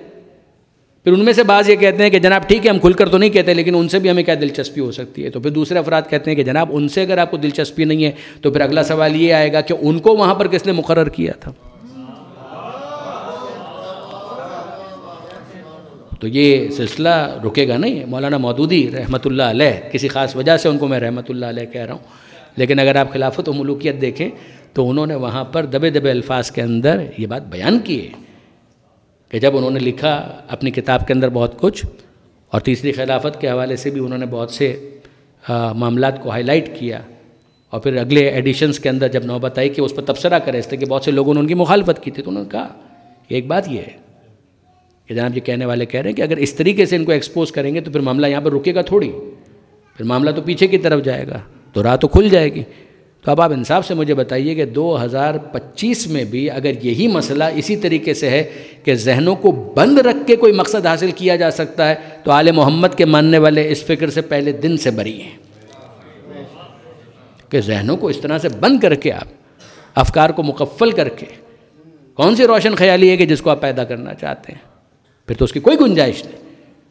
پھر ان میں سے بعض یہ کہتے ہیں کہ جناب ٹھیک ہے ہم کھل کر تو نہیں کہتے لیکن ان سے بھی ہمیں کیا دلچسپی ہو سکتی ہے. تو پھر دوسرے افراد کہتے ہیں کہ جناب ان سے اگر آپ کو دلچسپی نہیں ہے تو پھر اگلا سوال یہ آئے گا کہ ان کو وہاں پر کس نے مقرر کیا تھا. تو یہ سلسلہ رکے گا نہیں. مولانا مودودی رحمۃ اللہ علیہ، کسی خاص وجہ سے ان کو میں رحمۃ اللہ علیہ کہہ رہا ہوں، لیکن اگر آپ خلافت و ملوکیت دیکھیں تو انہوں نے وہاں پر دبے دبے الفاظ کے اندر یہ بات بیان کی ہے کہ جب انہوں نے لکھا اپنی کتاب کے اندر بہت کچھ، اور تیسری خلافت کے حوالے سے بھی انہوں نے بہت سے معاملات کو ہائی لائٹ کیا، اور پھر اگلے ایڈیشنز کے اندر جب نوبت آئی کہ اس پر تبصرہ کرے اس لیے کہ بہت سے لوگوں نے ان کی مخالفت کی تھی، تو انہوں نے کہا کہ ایک بات یہ ہے کہ جناب یہ کہنے والے کہہ رہے ہیں کہ اگر اس طریقے سے ان کو ایکسپوز کریں گے تو پھر معاملہ یہاں پر رکے گا تھوڑی، پھر معاملہ تو پیچھے کی طرف جائے گا، تو راہ تو کھل جائے گی. تو اب آپ انصاف سے مجھے بتائیے کہ 2025 میں بھی اگر یہی مسئلہ اسی طریقے سے ہے کہ ذہنوں کو بند رکھ کے کوئی مقصد حاصل کیا جا سکتا ہے تو آل محمد کے ماننے والے اس فکر سے پہلے دن سے بری ہیں کہ ذہنوں کو اس طرح سے بند کر کے آپ افکار کو مقفل کر کے کون سی روشن خیالی ہے کہ جس کو آپ پیدا کرنا چاہتے ہیں، پھر تو اس کی کوئی گنجائش نہیں.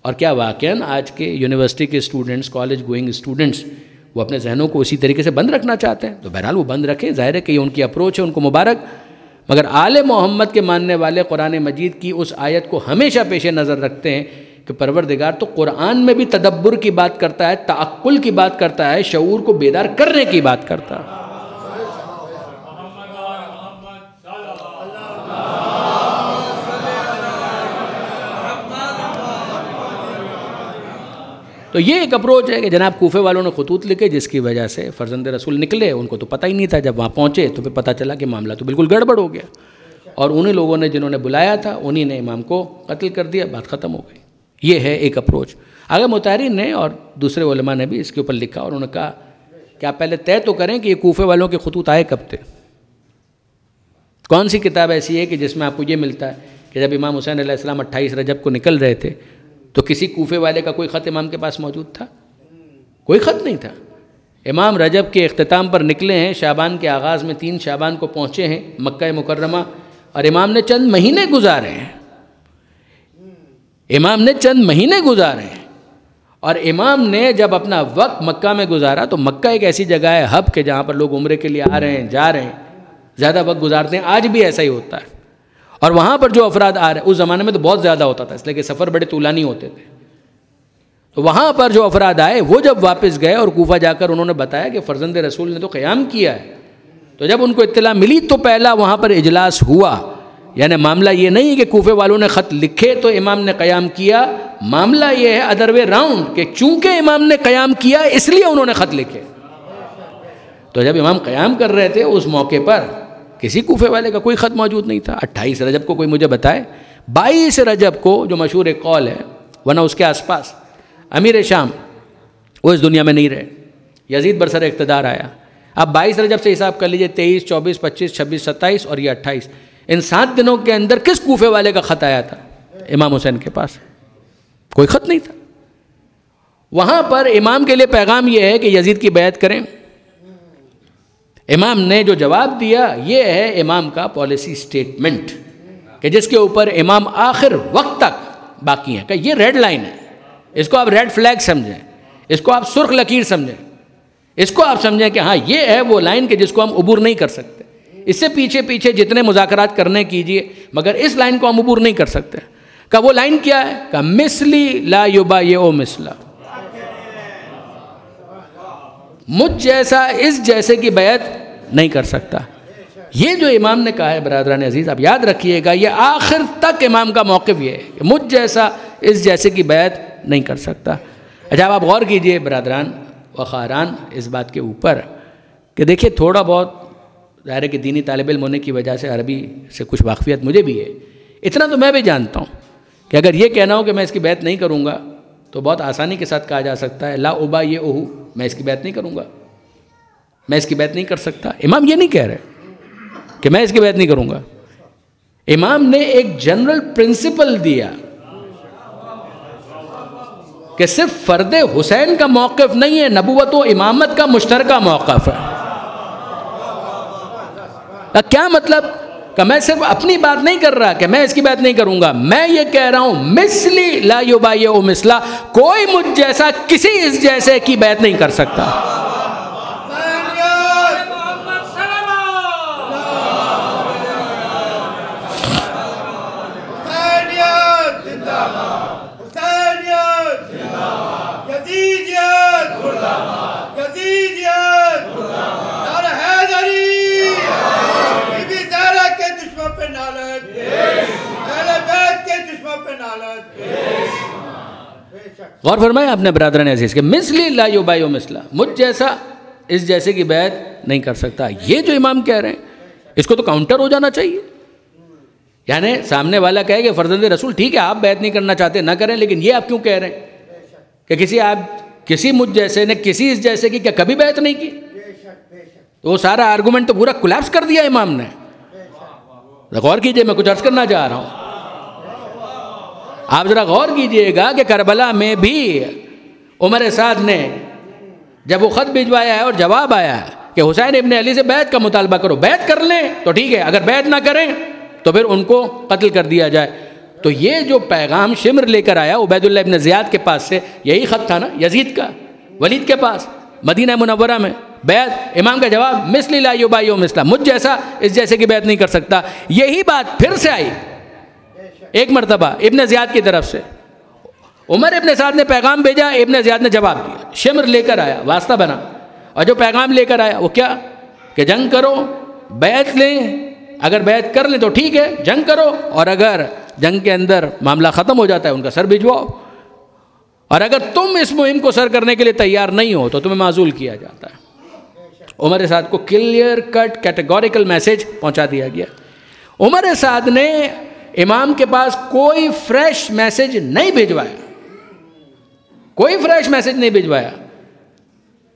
اور کیا واقعاً آج کے یونیورسٹی کے اسٹوڈنٹس، کالج گوئنگ اسٹوڈنٹس وہ اپنے ذہنوں کو اسی طریقے سے بند رکھنا چاہتے ہیں؟ تو بہرحال وہ بند رکھیں، ظاہر ہے کہ یہ ان کی اپروچ ہے، ان کو مبارک. مگر آل محمد کے ماننے والے قرآن مجید کی اس آیت کو ہمیشہ پیش نظر رکھتے ہیں کہ پروردگار تو قرآن میں بھی تدبر کی بات کرتا ہے، تعقل کی بات کرتا ہے، شعور کو بیدار کرنے کی بات کرتا ہے. تو یہ ایک اپروچ ہے کہ جناب کوفے والوں نے خطوط لکھے جس کی وجہ سے فرزند رسول نکلے، ان کو تو پتہ ہی نہیں تھا، جب وہاں پہنچے تو پھر پتہ چلا کہ معاملہ تو بالکل گڑبڑ ہو گیا، اور انہیں لوگوں نے جنہوں نے بلایا تھا انہی نے امام کو قتل کر دیا، بات ختم ہو گئی. یہ ہے ایک اپروچ. آگے مطہرین نے اور دوسرے علماء نے بھی اس کے اوپر لکھا، اور انہوں نے کہا کہ آپ پہلے طے تو کریں کہ یہ کوفے والوں کے خطوط آئے کب تھے. کون سی کتاب ایسی ہے کہ جس میں آپ کو یہ ملتا ہے کہ جب امام حسین علیہ السلام 28 رجب کو نکل رہے تھے تو کسی کوفے والے کا کوئی خط امام کے پاس موجود تھا؟ کوئی خط نہیں تھا. امام رجب کے اختتام پر نکلے ہیں، شعبان کے آغاز میں 3 شعبان کو پہنچے ہیں مکہ مکرمہ، اور امام نے چند مہینے گزارے ہیں. امام نے چند مہینے گزارے ہیں، اور امام نے جب اپنا وقت مکہ میں گزارا تو مکہ ایک ایسی جگہ ہے ہب کہ جہاں پر لوگ عمرے کے لیے آ رہے ہیں، جا رہے ہیں، زیادہ وقت گزارتے ہیں. آج بھی ایسا ہی ہوتا ہے. اور وہاں پر جو افراد آ رہے ہیں، اس زمانے میں تو بہت زیادہ ہوتا تھا اس لیے کہ سفر بڑے طولانی ہوتے تھے، تو وہاں پر جو افراد آئے وہ جب واپس گئے اور کوفہ جا کر انہوں نے بتایا کہ فرزند رسول نے تو قیام کیا ہے، تو جب ان کو اطلاع ملی تو پہلا وہاں پر اجلاس ہوا. یعنی معاملہ یہ نہیں ہے کہ کوفے والوں نے خط لکھے تو امام نے قیام کیا، معاملہ یہ ہے ادر وے راؤنڈ کہ چونکہ امام نے قیام کیا اس لیے انہوں نے خط لکھے. تو جب امام قیام کر رہے تھے اس موقع پر کسی کوفے والے کا کوئی خط موجود نہیں تھا. 28 رجب کو کوئی مجھے بتائے، 22 رجب کو جو مشہور ایک قول ہے، ورنہ اس کے آس پاس امیر شام وہ اس دنیا میں نہیں رہے، یزید برسر اقتدار آیا. اب 22 رجب سے حساب کر لیجئے، 23 24 25 26 27 اور یہ 28، ان 7 دنوں کے اندر کس کوفے والے کا خط آیا تھا امام حسین کے پاس؟ کوئی خط نہیں تھا. وہاں پر امام کے لیے پیغام یہ ہے کہ یزید کی بیعت کریں. امام نے جو جواب دیا یہ ہے امام کا پالیسی سٹیٹمنٹ کہ جس کے اوپر امام آخر وقت تک باقی ہیں، کہ یہ ریڈ لائن ہے، اس کو آپ ریڈ فلیگ سمجھیں، اس کو آپ سرخ لکیر سمجھیں، اس کو آپ سمجھیں کہ ہاں یہ ہے وہ لائن کہ جس کو ہم عبور نہیں کر سکتے. اس سے پیچھے پیچھے جتنے مذاکرات کرنے کیجئے مگر اس لائن کو ہم عبور نہیں کر سکتے. کہ وہ لائن کیا ہے؟ کہ مثلی لا یبایع مثلا، مجھ جیسا اس جیسے کی بیعت نہیں کر سکتا. یہ جو امام نے کہا ہے برادران عزیز، آپ یاد رکھیے گا، یہ آخر تک امام کا موقف یہ ہے کہ مجھ جیسا اس جیسے کی بیعت نہیں کر سکتا. اچھا آپ غور کیجئے برادران و خاران اس بات کے اوپر کہ دیکھیے تھوڑا بہت ظاہر ہے کہ دینی طالب علم ہونے کی وجہ سے عربی سے کچھ واقفیت مجھے بھی ہے. اتنا تو میں بھی جانتا ہوں کہ اگر یہ کہنا ہو کہ میں اس کی بیعت نہیں کروں گا تو بہت آسانی کے ساتھ کہا جا سکتا ہے لا ابایعہ، میں اس کی بیعت نہیں کروں گا، میں اس کی بیعت نہیں کر سکتا. امام یہ نہیں کہہ رہے کہ میں اس کی بیعت نہیں کروں گا. امام نے ایک جنرل پرنسپل دیا کہ صرف فرد حسین کا موقف نہیں ہے، نبوت و امامت کا مشترکہ موقف ہے. کیا مطلب کہ میں صرف اپنی بات نہیں کر رہا کہ میں اس کی بات نہیں کروں گا، میں یہ کہہ رہا ہوں مثلی لا یبایع مثلا، کوئی مجھ جیسا کسی اس جیسے کی بیعت نہیں کر سکتا۔ غور فرمایا آپ نے برادران عزیز کہ مثلی لا یبایع مثلا، مجھ جیسا اس جیسے کی بیعت نہیں کر سکتا۔ یہ جو امام کہہ رہے ہیں اس کو تو کاؤنٹر ہو جانا چاہیے، یعنی سامنے والا کہے کہ فرزند رسول ٹھیک ہے آپ بیعت نہیں کرنا چاہتے نہ کریں، لیکن یہ آپ کیوں کہہ رہے ہیں کہ کسی مجھ جیسے نے کسی اس جیسے کی کیا کبھی بیعت نہیں کی؟ تو وہ سارا آرگومنٹ تو پورا کولیپس کر دیا امام نے۔ غور کیجئے، میں کچھ عرض کرنا چاہ رہا ہوں، آپ ذرا غور کیجئے گا کہ کربلا میں بھی عمر سعد نے جب وہ خط بھجوایا ہے اور جواب آیا ہے کہ حسین ابن علی سے بیعت کا مطالبہ کرو، بیعت کر لیں تو ٹھیک ہے، اگر بیعت نہ کریں تو پھر ان کو قتل کر دیا جائے۔ تو یہ جو پیغام شمر لے کر آیا عبید اللہ ابن زیاد کے پاس سے، یہی خط تھا نا یزید کا ولید کے پاس مدینہ منورہ میں، بیعت، امام کا جواب مثلی لا یبایع مثلا، مجھ جیسا اس جیسے کی بیعت نہیں کر سکتا۔ یہی بات پھر سے آئی ایک مرتبہ ابن زیاد کی طرف سے، عمر ابن سعد نے پیغام بھیجا، ابن زیاد نے جواب دیا، شمر لے کر آیا، واسطہ بنا، اور جو پیغام لے کر آیا وہ کیا کہ جنگ کرو، بیعت لیں، اگر بیعت کر لیں تو ٹھیک ہے جنگ کرو، اور اگر جنگ کے اندر معاملہ ختم ہو جاتا ہے ان کا سر بھجواؤ، اور اگر تم اس مہم کو سر کرنے کے لیے تیار نہیں ہو تو تمہیں معزول کیا جاتا ہے۔ عمر سعد کو کلیئر کٹ کیٹیگوریکل میسج پہنچا دیا گیا۔ عمر سعد نے امام کے پاس کوئی فریش میسج نہیں بھیجوایا، کوئی فریش میسج نہیں بھیجوایا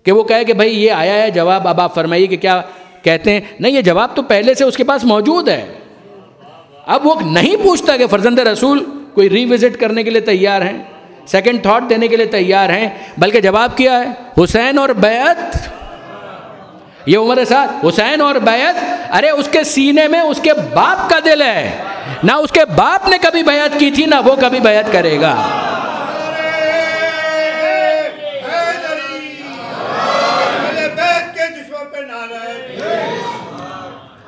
کہ وہ کہے کہ بھائی یہ آیا ہے جواب، اب آپ فرمائیے کہ کیا کہتے ہیں۔ نہیں، یہ جواب تو پہلے سے اس کے پاس موجود ہے۔ اب وہ نہیں پوچھتا کہ فرزند رسول کوئی ری وزٹ کرنے کے لیے تیار ہیں، سیکنڈ تھاٹ دینے کے لیے تیار ہیں، بلکہ جواب کیا ہے؟ حسین اور بیعت۔ یہ عمر سعد حسین اور بیعت، ارے اس کے سینے میں اس کے باپ کا دل ہے، نہ اس کے باپ نے کبھی بیعت کی تھی نہ وہ کبھی بیعت کرے گا۔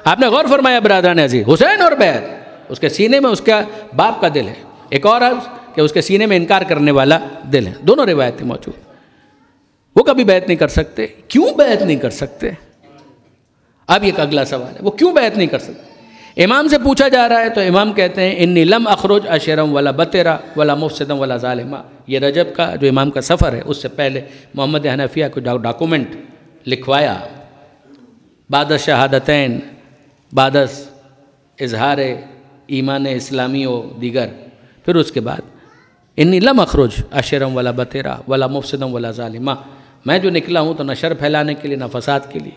آپ نے غور فرمایا برادران عزیز، حسین اور بیعت، اس کے سینے میں اس کا باپ کا دل ہے، ایک اور عرض کہ اس کے سینے میں انکار کرنے والا دل ہے، دونوں روایتیں موجود۔ وہ کبھی بیعت نہیں کر سکتے۔ کیوں بیعت نہیں کر سکتے؟ اب یہ اگلا سوال ہے، وہ کیوں بیعت نہیں کر سکتے؟ امام سے پوچھا جا رہا ہے تو امام کہتے ہیں انی لم اخرج اشرم ولا بترا ولا مفسدم ولا ظالما۔ یہ رجب کا جو امام کا سفر ہے اس سے پہلے محمد حنفیہ کو ڈاکومنٹ لکھوایا، بعد شہادتین، بعد اظہار ایمان اسلامی و دیگر، پھر اس کے بعد انی لم اخرج اشرم ولا بترا ولا مفسدم ولا ظالما، میں جو نکلا ہوں تو نہ شر پھیلانے کے لیے نہ فساد کے لیے،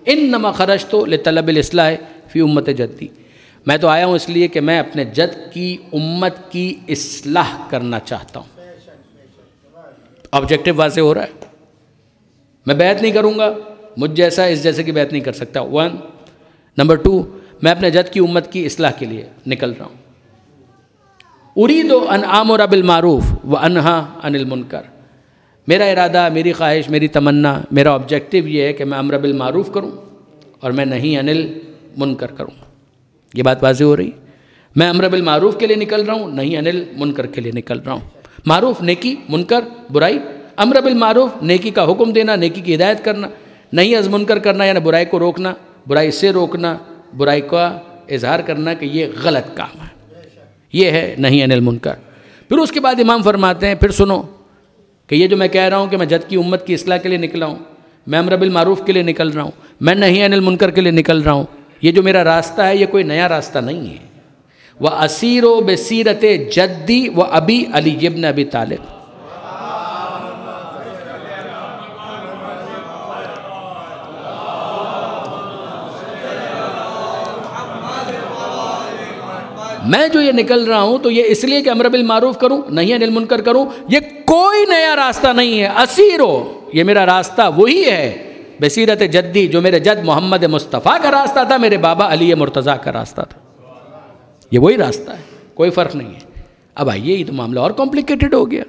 انما خرجت لطلب الاصلاح فی امت جدی، میں تو آیا ہوں اس لیے کہ میں اپنے جد کی امت کی اصلاح کرنا چاہتا ہوں۔ آبجیکٹو واضح ہو رہا ہے، میں بیعت نہیں کروں گا، مجھ جیسا اس جیسے کی بیعت نہیں کر سکتا، 1 نمبر 2 میں اپنے جد کی امت کی اصلاح کے لیے نکل رہا ہوں۔ اريد ان آمر بالمعروف وانہا عن المنکر، میرا ارادہ، میری خواہش، میری تمنا، میرا آبجیکٹو یہ ہے کہ میں امر بالمعروف کروں اور میں نہیں عن المنکر کروں۔ یہ بات واضح ہو رہی، میں امر بالمعروف کے لیے نکل رہا ہوں، نہیں عن المنکر کے لیے نکل رہا ہوں۔ معروف نیکی، منکر برائی، امر بالمعروف نیکی کا حکم دینا، نیکی کی ہدایت کرنا، نہیں از منکر کرنا یعنی برائی کو روکنا، برائی سے روکنا، برائی کا اظہار کرنا کہ یہ غلط کام ہے، یہ ہے نہیں عن المنکر۔ پھر اس کے بعد امام فرماتے ہیں پھر سنو کہ یہ جو میں کہہ رہا ہوں کہ میں جد کی امت کی اصلاح کے لیے نکلا ہوں، میں امر بالمعروف کے لیے نکل رہا ہوں، میں نہیں عن المنکر کے لیے نکل رہا ہوں، یہ جو میرا راستہ ہے یہ کوئی نیا راستہ نہیں ہے۔ وَأَسِيرُ بِسِيرَةِ جَدِّي وَأَبِي عَلِيِّ بْنِ أَبِي طالب، میں جو یہ نکل رہا ہوں تو یہ اس لیے کہ امر بالمعروف کروں، نہیں عن المنکر کروں، یہ کوئی نیا راستہ نہیں ہے۔ اسیرو، یہ میرا راستہ وہی ہے بصیرت جدی، جو میرے جد محمد مصطفیٰ کا راستہ تھا، میرے بابا علی مرتضیٰ کا راستہ تھا. یہ وہی راستہ ہے، کوئی فرق نہیں ہے. اب آئیے، یہ تو معاملہ اور کمپلیکیٹڈ ہو گیا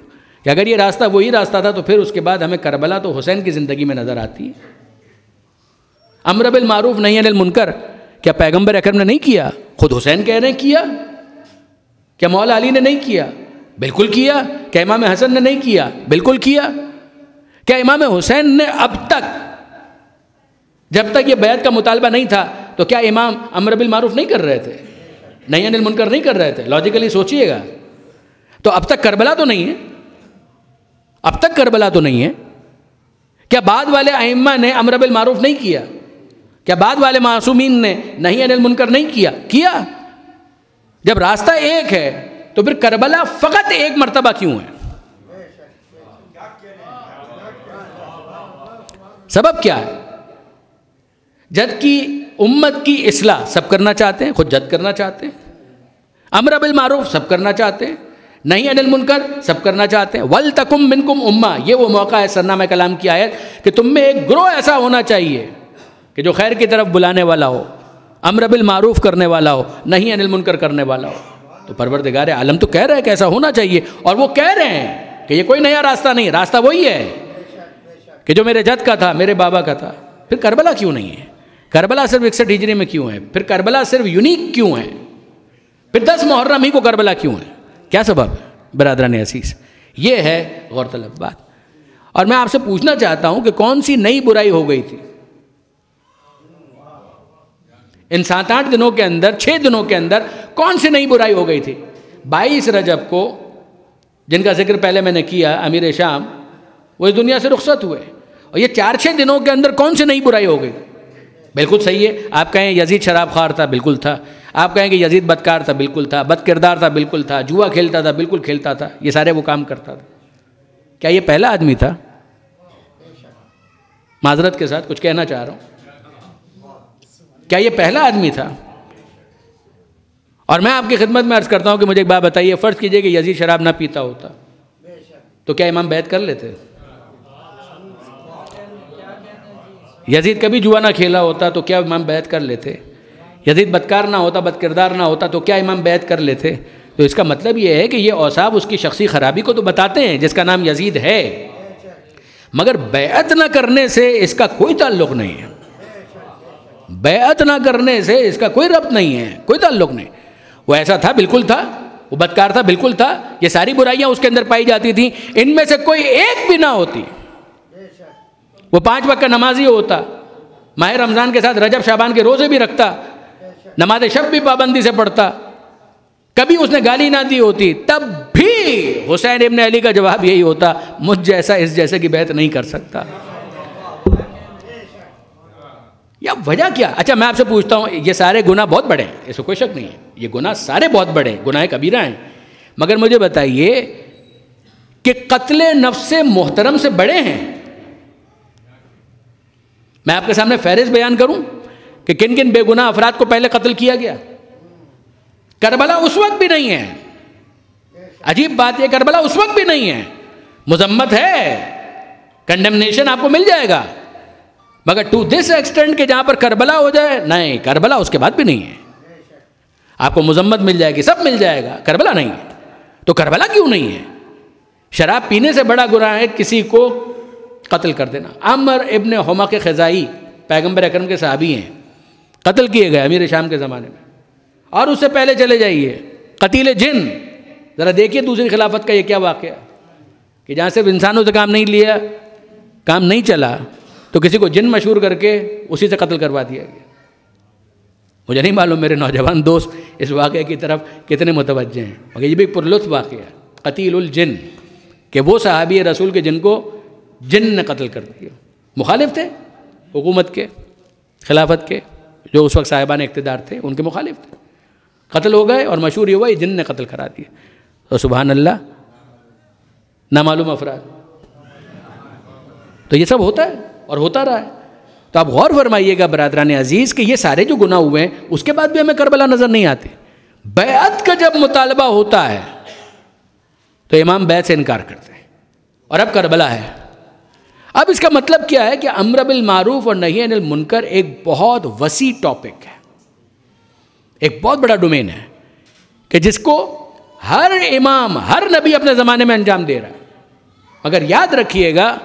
کہ اگر یہ راستہ وہی راستہ تھا تو پھر اس کے بعد ہمیں کربلا تو حسین کی زندگی میں نظر آتی ہے. امر بالمعروف نہی عن المنکر کیا پیغمبر اکرم نے نہیں کیا؟ خود حسین کہہ رہے ہیں کیا. کیا مولا علی نے نہیں کیا؟ بالکل کیا. کیا امام حسن نے نہیں کیا؟ بالکل کیا. کیا امام حسین نے اب تک، جب تک یہ بیعت کا مطالبہ نہیں تھا، تو کیا امام امر بالمعروف نہیں کر رہے تھے، نہی عن المنکر نہیں کر رہے تھے؟ لاجیکلی سوچئے گا. تو اب تک کربلا تو نہیں ہے، اب تک کربلا تو نہیں ہے. کیا بعد والے ائمہ نے امر بالمعروف نہیں کیا؟ کیا بعد والے معصومین نے نہی عن المنکر نہیں کیا؟ کیا. جب راستہ ایک ہے تو پھر کربلا فقط ایک مرتبہ کیوں ہے؟ سبب کیا ہے؟ جد کی امت کی اصلاح سب کرنا چاہتے ہیں، خود جد کرنا چاہتے ہیں. امر بالمعروف سب کرنا چاہتے ہیں، نہی عن المنکر سب کرنا چاہتے ہیں. وَلْتَكُمْ مِنْكُمْ أُمَّةٌ، یہ وہ موقع ہے سرنامہ کلام کی آیت کہ تم میں ایک گروہ ایسا ہونا چاہیے کہ جو خیر کی طرف بلانے والا ہو، امر بالمعروف کرنے والا ہو، نہی عن المنکر کرنے والا ہو. تو پروردگار عالم تو کہہ رہا ہے کہ ایسا ہونا چاہیے، اور وہ کہہ رہے ہیں کہ یہ کوئی نیا راستہ نہیں، راستہ وہی ہے کہ جو میرے جد کا تھا، میرے بابا کا تھا. پھر کربلا کیوں نہیں ہے؟ کربلا صرف 61 ہجری میں کیوں ہے؟ پھر کربلا صرف یونیک کیوں ہے؟ پھر 10 محرم ہی کو کربلا کیوں ہے؟ کیا سبب ہے برادران عزیز؟ یہ ہے غور طلب بات. اور میں آپ سے پوچھنا چاہتا ہوں کہ کون سی نئی برائی ہو گئی تھی ان 7-8 دنوں کے اندر، 6 دنوں کے اندر کون سی نئی برائی ہو گئی تھی؟ 22 رجب کو، جن کا ذکر پہلے میں نے کیا، امیر شام وہ اس دنیا سے رخصت ہوئے، اور یہ 4-6 دنوں کے اندر کون سی نئی برائی ہو گئی؟ بالکل صحیح ہے. آپ کہیں یزید شراب خوار تھا، بالکل تھا. آپ کہیں کہ یزید بدکار تھا، بالکل تھا. بد کردار تھا، بالکل تھا. جوا کھیلتا تھا، بالکل کھیلتا تھا. یہ سارے وہ کام کرتا تھا. کیا یہ پہلا آدمی تھا؟ معذرت کے ساتھ کچھ کہنا چاہ رہا ہوں، کیا یہ پہلا آدمی تھا؟ اور میں آپ کی خدمت میں عرض کرتا ہوں کہ مجھے ایک بات بتائیے، فرض کیجئے کہ یزید شراب نہ پیتا ہوتا تو کیا امام بیعت کر لیتے؟ یزید کبھی جوا نہ کھیلا ہوتا تو کیا امام بیعت کر لیتے؟ یزید بدکار نہ ہوتا، بد کردار نہ ہوتا تو کیا امام بیعت کر لیتے؟ تو اس کا مطلب یہ ہے کہ یہ اوصاف اس کی شخصی خرابی کو تو بتاتے ہیں، جس کا نام یزید ہے، مگر بیعت نہ کرنے سے اس کا کوئی تعلق نہیں ہے. بیعت نہ کرنے سے اس کا کوئی ربط نہیں ہے، کوئی تعلق نہیں. وہ ایسا تھا، بالکل تھا. وہ بدکار تھا، بالکل تھا. یہ ساری برائیاں اس کے اندر پائی جاتی تھیں، ان میں سے کوئی ایک بھی نہ ہوتی. وہ 5 وقت کا نمازی ہوتا، ماہ رمضان کے ساتھ رجب شعبان کے روزے بھی رکھتا، نماز شب بھی پابندی سے پڑھتا، کبھی اس نے گالی نہ دی ہوتی، تب بھی حسین ابن علی کا جواب یہی ہوتا، مجھ جیسا اس جیسے کی بیعت نہیں کر سکتا. یا وجہ کیا؟ اچھا میں آپ سے پوچھتا ہوں، یہ سارے گناہ بہت بڑے ہیں، اس میں کوئی شک نہیں ہے، یہ گناہ سارے بہت بڑے ہیں، گناہ کبیرہ ہیں، مگر مجھے بتائیے کہ قتل نفس محترم سے بڑے ہیں؟ میں آپ کے سامنے فہرست بیان کروں کہ کن کن بے گناہ افراد کو پہلے قتل کیا گیا. کربلا اس وقت بھی نہیں ہے. عجیب بات یہ، کربلا اس وقت بھی نہیں ہے. مذمت ہے، کنڈمنیشن آپ کو مل جائے گا، مگر ٹو دس ایکسٹینٹ کہ جہاں پر کربلا ہو جائے، نہیں، کربلا اس کے بعد بھی نہیں ہے. آپ کو مذمت مل جائے گی، سب مل جائے گا، کربلا نہیں ہے. تو کربلا کیوں نہیں ہے؟ شراب پینے سے بڑا گناہ ہے کسی کو قتل کر دینا. عمر ابن حمق خزائی پیغمبر اکرم کے صحابی ہیں، قتل کیے گئے امیر شام کے زمانے میں. اور اس سے پہلے چلے جائیے قتیل جن، ذرا دیکھیے دوسری خلافت کا یہ کیا واقعہ کہ جہاں صرف انسانوں سے کام نہیں لیا، کام نہیں چلا، تو کسی کو جن مشہور کر کے اسی سے قتل کروا دیا گیا. مجھے نہیں معلوم میرے نوجوان دوست اس واقعے کی طرف کتنے متوجہ ہیں، مگر یہ بھی ایک پرلطف واقعہ ہے. قتیل الجن، کہ وہ صحابی رسول کے جن کو جن نے قتل کر دیا. مخالف تھے حکومت کے، خلافت کے، جو اس وقت صاحبان اقتدار تھے ان کے مخالف تھے. قتل ہو گئے اور مشہور یہ ہوا یہ جن نے قتل کرا دیا. تو سبحان اللہ، نامعلوم افراد. تو یہ سب ہوتا ہے اور ہوتا رہا ہے. تو آپ غور فرمائیے گا برادران عزیز کہ یہ سارے جو گناہ ہوئے ہیں اس کے بعد بھی ہمیں کربلا نظر نہیں آتی. بیعت کا جب مطالبہ ہوتا ہے تو امام بیعت سے انکار کرتے ہیں، اور اب کربلا ہے. اب اس کا مطلب کیا ہے کہ امر بالمعروف اور نہی عن المنکر ایک بہت وسیع ٹاپک ہے، ایک بہت بڑا ڈومین ہے کہ جس کو ہر امام ہر نبی اپنے زمانے میں انجام دے رہا ہے. مگر یاد رکھیے گا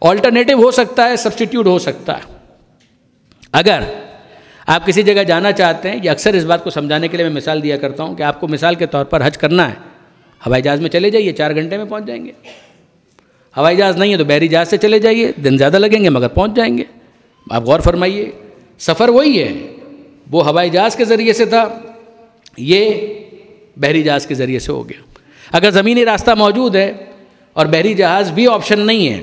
آلٹرنیٹو ہو سکتا ہے، سبسٹیٹیوٹ ہو سکتا ہے. اگر آپ کسی جگہ جانا چاہتے ہیں، یا اکثر اس بات کو سمجھانے کے لیے میں مثال دیا کرتا ہوں کہ آپ کو مثال کے طور پر حج کرنا ہے، ہوائی جہاز میں چلے جائیے 4 گھنٹے میں پہنچ جائیں گے. ہوائی جہاز نہیں ہے تو بحری جہاز سے چلے جائیے، دن زیادہ لگیں گے مگر پہنچ جائیں گے. آپ غور فرمائیے، سفر وہی ہے، وہ ہوائی جہاز کے ذریعے سے تھا، یہ بحری جہاز کے ذریعے سے ہو گیا. اگر زمینی راستہ موجود ہے اور بحری جہاز بھی آپشن نہیں ہے،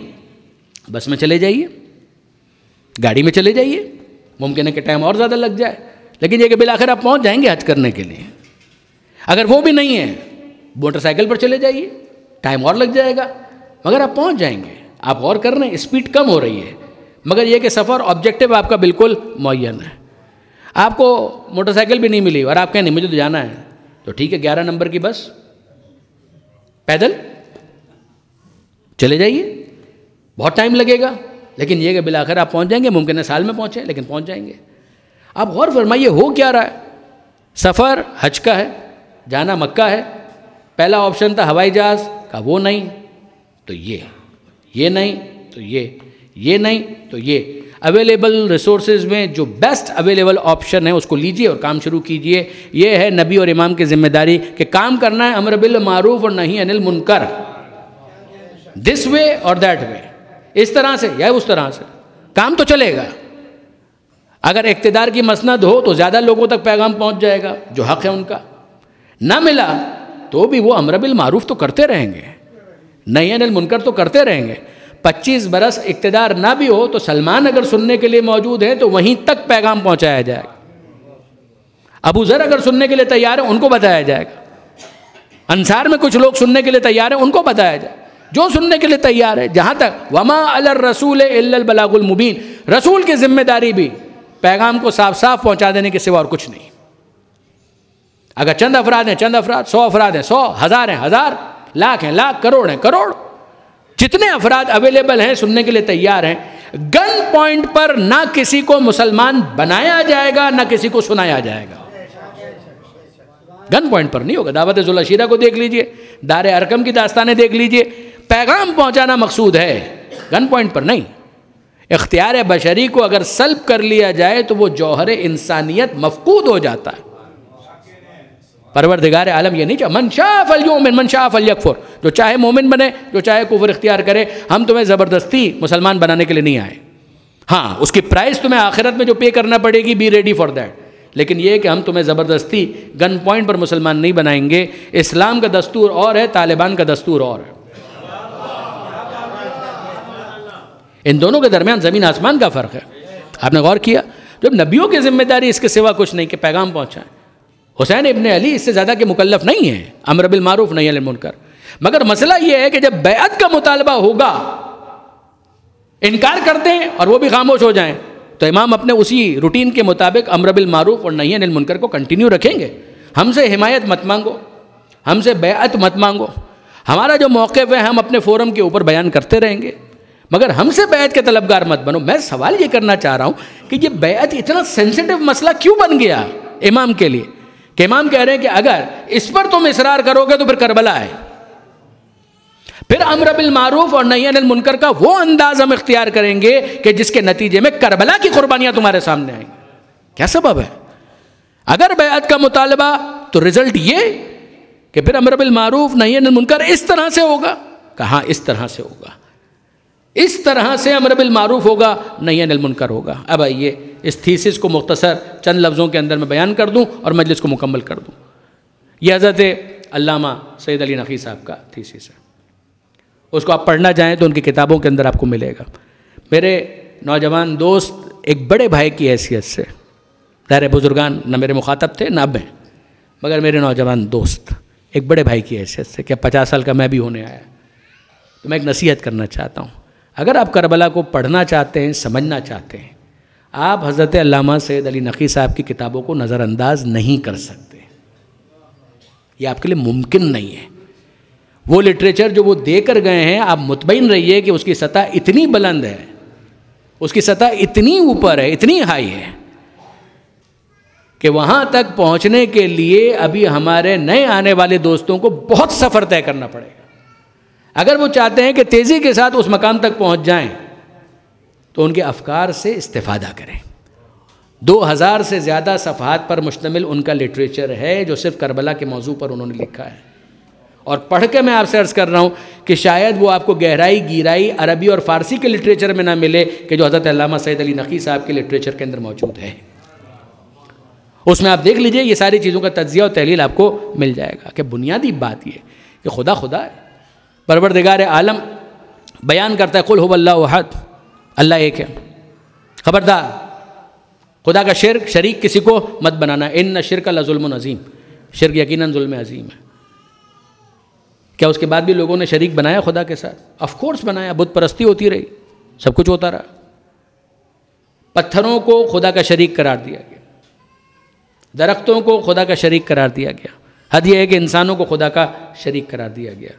بس میں چلے جائیے، گاڑی میں چلے جائیے، ممکن ہے کہ ٹائم اور زیادہ لگ جائے، لیکن یہ کہ بالآخر آپ پہنچ جائیں گے حج کرنے کے لیے. اگر وہ بھی نہیں ہے، موٹر سائیکل پر چلے جائیے، ٹائم اور لگ جائے گا مگر آپ پہنچ جائیں گے. آپ غور کر رہے ہیں اسپیڈ کم ہو رہی ہے، مگر یہ کہ سفر آبجیکٹو آپ کا بالکل معین ہے. آپ کو موٹر سائیکل بھی نہیں ملی اور آپ کہیں نہیں مجھے تو جانا ہے، تو ٹھیک ہے 11 نمبر کی بس، پیدل چلے جائیے، بہت ٹائم لگے گا لیکن یہ کہ بالآخر آپ پہنچ جائیں گے. ممکن ہے سال میں پہنچیں لیکن پہنچ جائیں گے. آپ غور فرمائیے ہو کیا رہا ہے. سفر حج کا ہے، جانا مکہ ہے، پہلا آپشن تھا ہوائی جہاز کا، وہ نہیں تو یہ نہیں تو یہ نہیں تو یہ. اویلیبل ریسورسز میں جو بیسٹ اویلیبل آپشن ہے اس کو لیجئے اور کام شروع کیجئے. یہ ہے نبی اور امام کی ذمہ داری کہ کام کرنا ہے امر بالمعروف اور نہی عن المنکر، دس وے اور دیٹ وے، اس طرح سے یا اس طرح سے. کام تو چلے گا. اگر اقتدار کی مسند ہو تو زیادہ لوگوں تک پیغام پہنچ جائے گا جو حق ہے ان کا، نہ ملا تو بھی وہ امر بالمعروف تو کرتے رہیں گے، نہی عن المنکر تو کرتے رہیں گے. 25 برس اقتدار نہ بھی ہو تو سلمان اگر سننے کے لیے موجود ہے تو وہیں تک پیغام پہنچایا جائے گا. ابو ذر اگر سننے کے لیے تیار ہیں ان کو بتایا جائے گا. انصار میں کچھ لوگ سننے کے لیے تیار ہیں ان کو بتایا جائے، جو سننے کے لیے تیار ہے. جہاں تک وما علی الرسول الا البلاغ المبین، رسول کی ذمہ داری بھی پیغام کو صاف صاف پہنچا دینے کے سوا اور کچھ نہیں. اگر چند افراد ہیں چند افراد، 100 افراد ہیں 100، 1000 ہیں 1000، لاکھ ہیں لاکھ، کروڑ ہیں کروڑ، جتنے افراد اویلیبل ہیں سننے کے لیے تیار ہیں. گن پوائنٹ پر نہ کسی کو مسلمان بنایا جائے گا نہ کسی کو سنایا جائے گا. گن پوائنٹ پر نہیں ہوگا. دعوت ذوالعشیرہ کو دیکھ لیجئے، دار ارقم کی داستانیں دیکھ لیجئے، پیغام پہنچانا مقصود ہے، گن پوائنٹ پر نہیں. اختیار بشری کو اگر سلب کر لیا جائے تو وہ جوہر انسانیت مفقود ہو جاتا ہے. پروردگار عالم یہ نہیں چاہتا من شاء فلیؤمن من شاء فلیکفر، جو چاہے مومن بنے جو چاہے کفر اختیار کرے. ہم تمہیں زبردستی مسلمان بنانے کے لیے نہیں آئے. ہاں اس کی پرائز تمہیں آخرت میں جو پے کرنا پڑے گی، بی ریڈی فار دیٹ. لیکن یہ کہ ہم تمہیں زبردستی گن پوائنٹ پر مسلمان نہیں بنائیں گے. اسلام کا دستور اور ہے، طالبان کا دستور اور ہے. ان دونوں کے درمیان زمین آسمان کا فرق ہے. آپ نے غور کیا؟ جب نبیوں کی ذمہ داری اس کے سوا کچھ نہیں کہ پیغام پہنچائیں. حسین ابن علی اس سے زیادہ کے مکلف نہیں ہیں امر بالمعروف نہی عن المنکر. مگر مسئلہ یہ ہے کہ جب بیعت کا مطالبہ ہوگا، انکار کر دیں اور وہ بھی خاموش ہو جائیں تو امام اپنے اسی روٹین کے مطابق امر بالمعروف اور نہی عن المنکر کو کنٹینیو رکھیں گے. ہم سے حمایت مت مانگو، ہم سے بیعت مت مانگو. ہمارا جو موقف ہے ہم اپنے فورم کے اوپر بیان کرتے رہیں گے، مگر ہم سے بیعت کے طلبگار مت بنو. میں سوال یہ کرنا چاہ رہا ہوں کہ یہ بیعت اتنا سینسٹیو مسئلہ کیوں بن گیا امام کے لیے کہ امام کہہ رہے ہیں کہ اگر اس پر تم اصرار کرو گے تو پھر کربلا ہے. پھر امر بالمعروف اور نہی عن المنکر کا وہ انداز ہم اختیار کریں گے کہ جس کے نتیجے میں کربلا کی قربانیاں تمہارے سامنے آئیں. کیا سبب ہے؟ اگر بیعت کا مطالبہ تو رزلٹ یہ کہ پھر امر بالمعروف نہی عن المنکر اس طرح سے ہوگا. کہاں اس طرح سے ہوگا، اس طرح سے امر بالمعروف ہوگا، نہی عن المنکر ہوگا. اب آئیے اس تھیسس کو مختصر چند لفظوں کے اندر میں بیان کر دوں اور مجلس کو مکمل کر دوں. یہ حضرت علامہ سید علی نقی صاحب کا تھیسس ہے. اس کو آپ پڑھنا چاہیں تو ان کی کتابوں کے اندر آپ کو ملے گا. میرے نوجوان دوست ایک بڑے بھائی کی حیثیت سے، ظاہر بزرگان نہ میرے مخاطب تھے نہ اب ہیں، مگر میرے نوجوان دوست ایک بڑے بھائی کی حیثیت سے کہ 50 سال کا میں بھی ہونے آیا، تو میں ایک نصیحت کرنا چاہتا ہوں. اگر آپ کربلا کو پڑھنا چاہتے ہیں، سمجھنا چاہتے ہیں، آپ حضرت علامہ سید علی نقی صاحب کی کتابوں کو نظر انداز نہیں کر سکتے. یہ آپ کے لیے ممکن نہیں ہے. وہ لٹریچر جو وہ دے کر گئے ہیں، آپ مطمئن رہیے کہ اس کی سطح اتنی بلند ہے، اس کی سطح اتنی اوپر ہے، اتنی ہائی ہے کہ وہاں تک پہنچنے کے لیے ابھی ہمارے نئے آنے والے دوستوں کو بہت سفر طے کرنا پڑے گا۔ اگر وہ چاہتے ہیں کہ تیزی کے ساتھ اس مقام تک پہنچ جائیں تو ان کے افکار سے استفادہ کریں۔ 2000 سے زیادہ صفحات پر مشتمل ان کا لٹریچر ہے جو صرف کربلا کے موضوع پر انہوں نے لکھا ہے، اور پڑھ کے میں آپ سے عرض کر رہا ہوں کہ شاید وہ آپ کو گہرائی گیرائی عربی اور فارسی کے لٹریچر میں نہ ملے کہ جو حضرت علامہ سید علی نقی صاحب کے لٹریچر کے اندر موجود ہے۔ اس میں آپ دیکھ لیجئے، یہ ساری چیزوں کا تجزیہ اور تحلیل آپ کو مل جائے گا کہ بنیادی بات یہ کہ خدا خدا ہے، پروردگار عالم بیان کرتا ہے قل هو اللہ احد، اللہ ایک ہے۔ خبردار خدا کا شریک کسی کو مت بنانا، ان الشرک لظلم عظیم، شرک یقیناً ظلم عظیم ہے۔ کیا اس کے بعد بھی لوگوں نے شریک بنایا خدا کے ساتھ؟ آف کورس بنایا، بت پرستی ہوتی رہی، سب کچھ ہوتا رہا۔ پتھروں کو خدا کا شریک قرار دیا گیا، درختوں کو خدا کا شریک قرار دیا گیا، حد یہ ہے کہ انسانوں کو خدا کا شریک قرار دیا گیا۔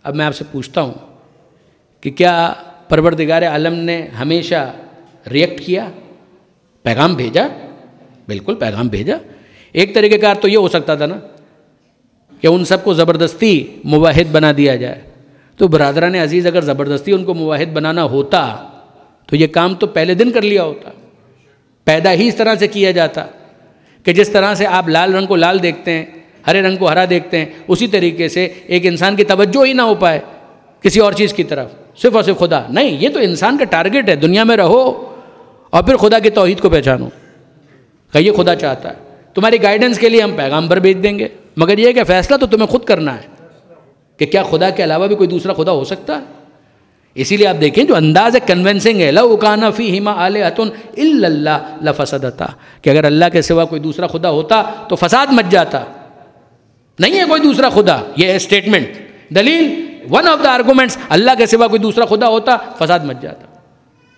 اب میں آپ سے پوچھتا ہوں کہ کیا پروردگار عالم نے ہمیشہ ریئیکٹ کیا؟ پیغام بھیجا، بالکل پیغام بھیجا۔ ایک طریقہ کار تو یہ ہو سکتا تھا نا کہ ان سب کو زبردستی موحد بنا دیا جائے، تو برادران عزیز اگر زبردستی ان کو موحد بنانا ہوتا تو یہ کام تو پہلے دن کر لیا ہوتا، پیدا ہی اس طرح سے کیا جاتا کہ جس طرح سے آپ لال رنگ کو لال دیکھتے ہیں، ہرے رنگ کو ہرا دیکھتے ہیں، اسی طریقے سے ایک انسان کی توجہ ہی نہ ہو پائے کسی اور چیز کی طرف، صرف اور صرف خدا نہیں۔ یہ تو انسان کا ٹارگٹ ہے، دنیا میں رہو اور پھر خدا کی توحید کو پہچانو کہ یہ خدا چاہتا ہے۔ تمہاری گائیڈنس کے لیے ہم پیغام پر بھیج دیں گے، مگر یہ کہ فیصلہ تو تمہیں خود کرنا ہے کہ کیا خدا کے علاوہ بھی کوئی دوسرا خدا ہو سکتا ہے۔ اسی لیے آپ دیکھیں جو انداز کنونسنگ ہے، لو کان فیہما آلہۃ الا اللہ لفسدتا، کہ اگر اللہ کے سوا کوئی دوسرا خدا ہوتا تو فساد مچ جاتا۔ نہیں ہے کوئی دوسرا خدا، یہ ہے اسٹیٹمنٹ، دلیل، ون آف دا آرگومنٹس، اللہ کے سوا کوئی دوسرا خدا ہوتا فساد مچ جاتا۔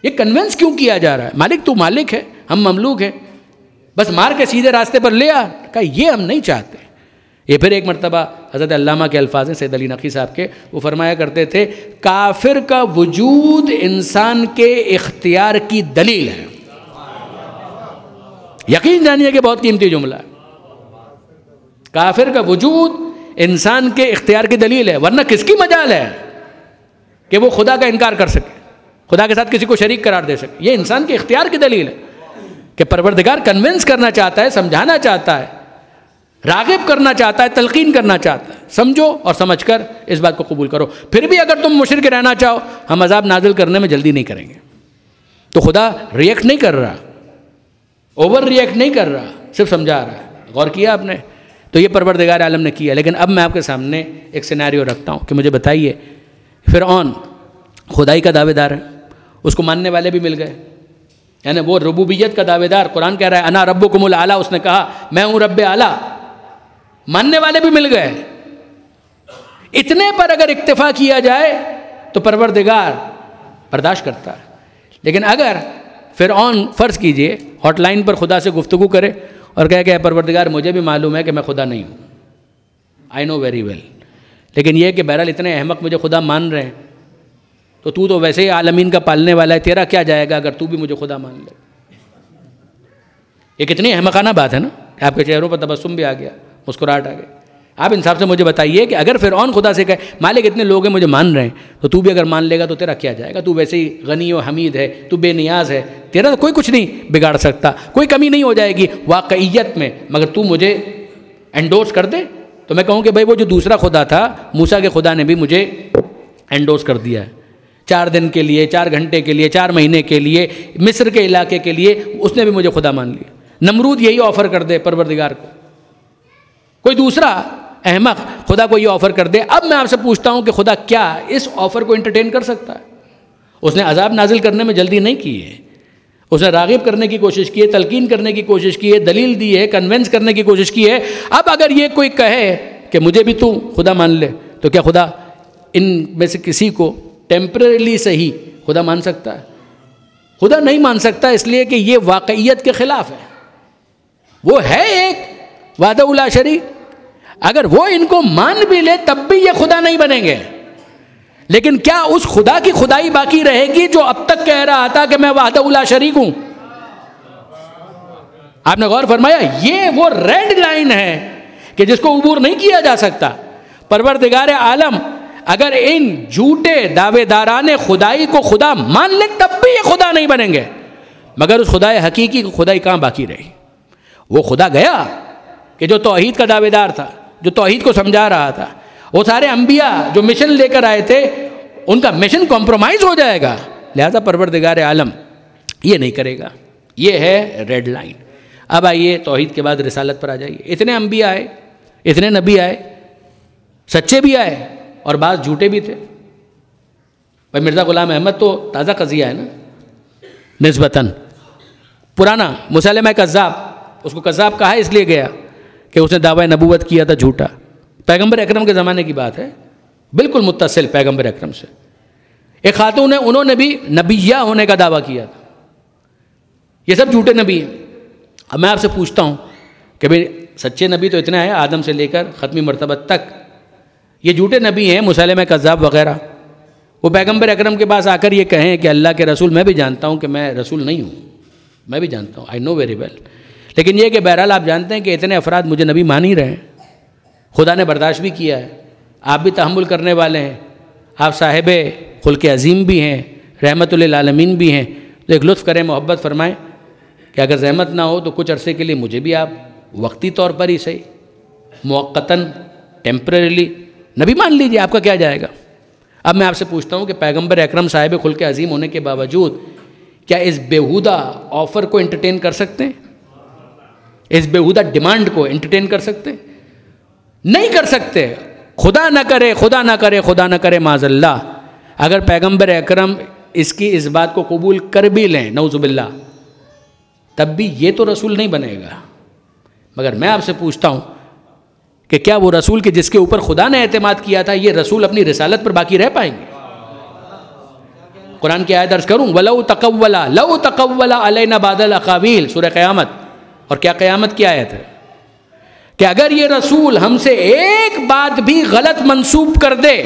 یہ کنونس کیوں کیا جا رہا ہے؟ مالک تو مالک ہے، ہم مملوک ہیں، بس مار کے سیدھے راستے پر لے آ، کہا یہ ہم نہیں چاہتے۔ یہ پھر ایک مرتبہ حضرت علامہ کے الفاظ ہیں سید علی نقی صاحب کے، وہ فرمایا کرتے تھے کافر کا وجود انسان کے اختیار کی دلیل ہے۔ یقین جانیے کہ بہت قیمتی جملہ ہے، کافر کا وجود انسان کے اختیار کی دلیل ہے، ورنہ کس کی مجال ہے کہ وہ خدا کا انکار کر سکے، خدا کے ساتھ کسی کو شریک قرار دے سکے۔ یہ انسان کے اختیار کی دلیل ہے کہ پروردگار کنونس کرنا چاہتا ہے، سمجھانا چاہتا ہے، راغب کرنا چاہتا ہے، تلقین کرنا چاہتا ہے، سمجھو اور سمجھ کر اس بات کو قبول کرو۔ پھر بھی اگر تم مشرک رہنا چاہو، ہم عذاب نازل کرنے میں جلدی نہیں کریں گے۔ تو خدا ریئیکٹ نہیں کر رہا، اوور ریئیکٹ نہیں کر رہا، صرف سمجھا رہا ہے۔ غور کیا آپ نے؟ تو یہ پروردگار عالم نے کیا۔ لیکن اب میں آپ کے سامنے ایک سینیریو رکھتا ہوں کہ مجھے بتائیے، فرعون خدائی کا دعوے دار ہے، اس کو ماننے والے بھی مل گئے، یعنی وہ ربوبیت کا دعوے دار، قرآن کہہ رہا ہے انا ربکم الاعلیٰ، اس نے کہا میں ہوں رب اعلیٰ، ماننے والے بھی مل گئے۔ اتنے پر اگر اکتفا کیا جائے تو پروردگار برداشت کرتا ہے، لیکن اگر فرعون فرض کیجئے ہاٹ لائن پر خدا سے گفتگو کرے اور کہے کہ پروردگار مجھے بھی معلوم ہے کہ میں خدا نہیں ہوں، آئی نو ویری ویل، لیکن یہ کہ بہرحال اتنے احمق مجھے خدا مان رہے ہیں، تو ویسے ہی عالمین کا پالنے والا ہے، تیرا کیا جائے گا اگر تو بھی مجھے خدا مان لے۔ یہ کتنی احمقانہ بات ہے نا، کہ آپ کے چہروں پر تبسم بھی آ گیا، مسکراہٹ آ گئی۔ آپ انصاف سے مجھے بتائیے کہ اگر فرعون خدا سے کہے مالک اتنے لوگ ہیں مجھے مان رہے ہیں، تو بھی اگر مان لے گا تو تیرا کیا جائے گا، تو ویسے ہی غنی و حمید ہے، تو بے نیاز ہے، تیرا کوئی کچھ نہیں بگاڑ سکتا، کوئی کمی نہیں ہو جائے گی واقعیت میں، مگر تو مجھے انڈورس کر دے تو میں کہوں کہ بھائی وہ جو دوسرا خدا تھا موسیٰ کے خدا نے بھی مجھے انڈورس کر دیا ہے، 4 دن کے لیے، 4 گھنٹے کے لیے، 4 مہینے کے لیے، مصر کے علاقے کے لیے اس نے بھی مجھے خدا مان لیا۔ نمرود یہی آفر کر دے پروردگار کو، کوئی دوسرا احمق خدا کو یہ آفر کر دے۔ اب میں آپ سے پوچھتا ہوں کہ خدا کیا اس آفر کو انٹرٹین کر سکتا ہے؟ اس نے عذاب نازل کرنے میں جلدی نہیں کی ہے، اس نے راغب کرنے کی کوشش کی ہے، تلقین کرنے کی کوشش کی ہے، دلیل دی ہے، کنونس کرنے کی کوشش کی ہے۔ اب اگر یہ کوئی کہے کہ مجھے بھی تو خدا مان لے، تو کیا خدا ان میں سے کسی کو ٹیمپرریلی صحیح خدا مان سکتا ہے؟ خدا نہیں مان سکتا، اس لیے کہ یہ واقعیت کے خلاف ہے۔ وہ ہے ایک وحدہ لا شریک، اگر وہ ان کو مان بھی لے تب بھی یہ خدا نہیں بنیں گے. لیکن کیا اس خدا کی خدائی باقی رہے گی جو اب تک کہہ رہا تھا کہ میں وحدہ لا شریک ہوں؟ آپ نے غور فرمایا؟ یہ وہ ریڈ لائن ہے کہ جس کو عبور نہیں کیا جا سکتا. پروردگار عالم اگر ان جھوٹے دعوے داران خدائی کو خدا مان لے تب بھی یہ خدا نہیں بنیں گے. مگر اس خدائے حقیقی کو خدائی کہاں باقی رہی؟ وہ خدا گیا کہ جو توحید کا دعوے دار تھا، جو توحید کو سمجھا رہا تھا. وہ سارے انبیاء جو مشن لے کر آئے تھے ان کا مشن کمپرومائز ہو جائے گا. لہذا پروردگار عالم یہ نہیں کرے گا. یہ ہے ریڈ لائن. اب آئیے توحید کے بعد رسالت پر آ جائیے. اتنے انبیاء آئے، اتنے نبی آئے، سچے بھی آئے اور بعض جھوٹے بھی تھے. بھائی مرزا غلام احمد تو تازہ قضیہ ہے نا نسبتاً. پرانا مسلمہ کذاب، اس کو کذاب کہا اس لیے گیا کہ اس نے دعوی نبوت کیا تھا جھوٹا. پیغمبر اکرم کے زمانے کی بات ہے، بالکل متصل پیغمبر اکرم سے. ایک خاتون ہے، انہوں نے بھی نبیہ ہونے کا دعویٰ کیا تھا. یہ سب جھوٹے نبی ہیں. اب میں آپ سے پوچھتا ہوں کہ بھئی سچے نبی تو اتنے ہیں آدم سے لے کر ختمی مرتبہ تک. یہ جھوٹے نبی ہیں مسلمہ کذاب وغیرہ، وہ پیغمبر اکرم کے پاس آ کر یہ کہیں کہ اللہ کے رسول میں بھی جانتا ہوں کہ میں رسول نہیں ہوں، میں بھی جانتا ہوں، آئی نو ویری ویل. لیکن یہ کہ بہرحال آپ جانتے ہیں کہ اتنے افراد مجھے نبی مان ہی رہے ہیں. خدا نے برداشت بھی کیا ہے، آپ بھی تحمل کرنے والے ہیں، آپ صاحب خلق عظیم بھی ہیں، رحمت للعالمین بھی ہیں. تو ایک لطف کریں، محبت فرمائیں کہ اگر زحمت نہ ہو تو کچھ عرصے کے لیے مجھے بھی آپ وقتی طور پر ہی صحیح موقتاً ٹیمپرریلی نبی مان لیجیے، آپ کا کیا جائے گا. اب میں آپ سے پوچھتا ہوں کہ پیغمبر اکرم صاحب خلق عظیم ہونے کے باوجود کیا اس بیہودہ آفر کو انٹرٹین کر سکتے ہیں؟ اس بیہودہ ڈیمانڈ کو انٹرٹین کر سکتے ہیں؟ نہیں کر سکتے. خدا نہ کرے، خدا نہ کرے، خدا نہ کرے معاذ اللہ، اگر پیغمبر اکرم اس بات کو قبول کر بھی لیں نعوذ باللہ، تب بھی یہ تو رسول نہیں بنے گا. مگر میں آپ سے پوچھتا ہوں کہ کیا وہ رسول کے جس کے اوپر خدا نے اعتماد کیا تھا یہ رسول اپنی رسالت پر باقی رہ پائیں گے؟ قرآن کی آیت درج کروں، وَلَوْ تَقَوَّلَ لَوْ تَقَوَّلَ عَلَيْنَا بَعْضَ الْأَقَاوِيلِ، سورہ قیامت. اور کیا قیامت کی آیت ہے کہ اگر یہ رسول ہم سے ایک بات بھی غلط منسوب کر دے،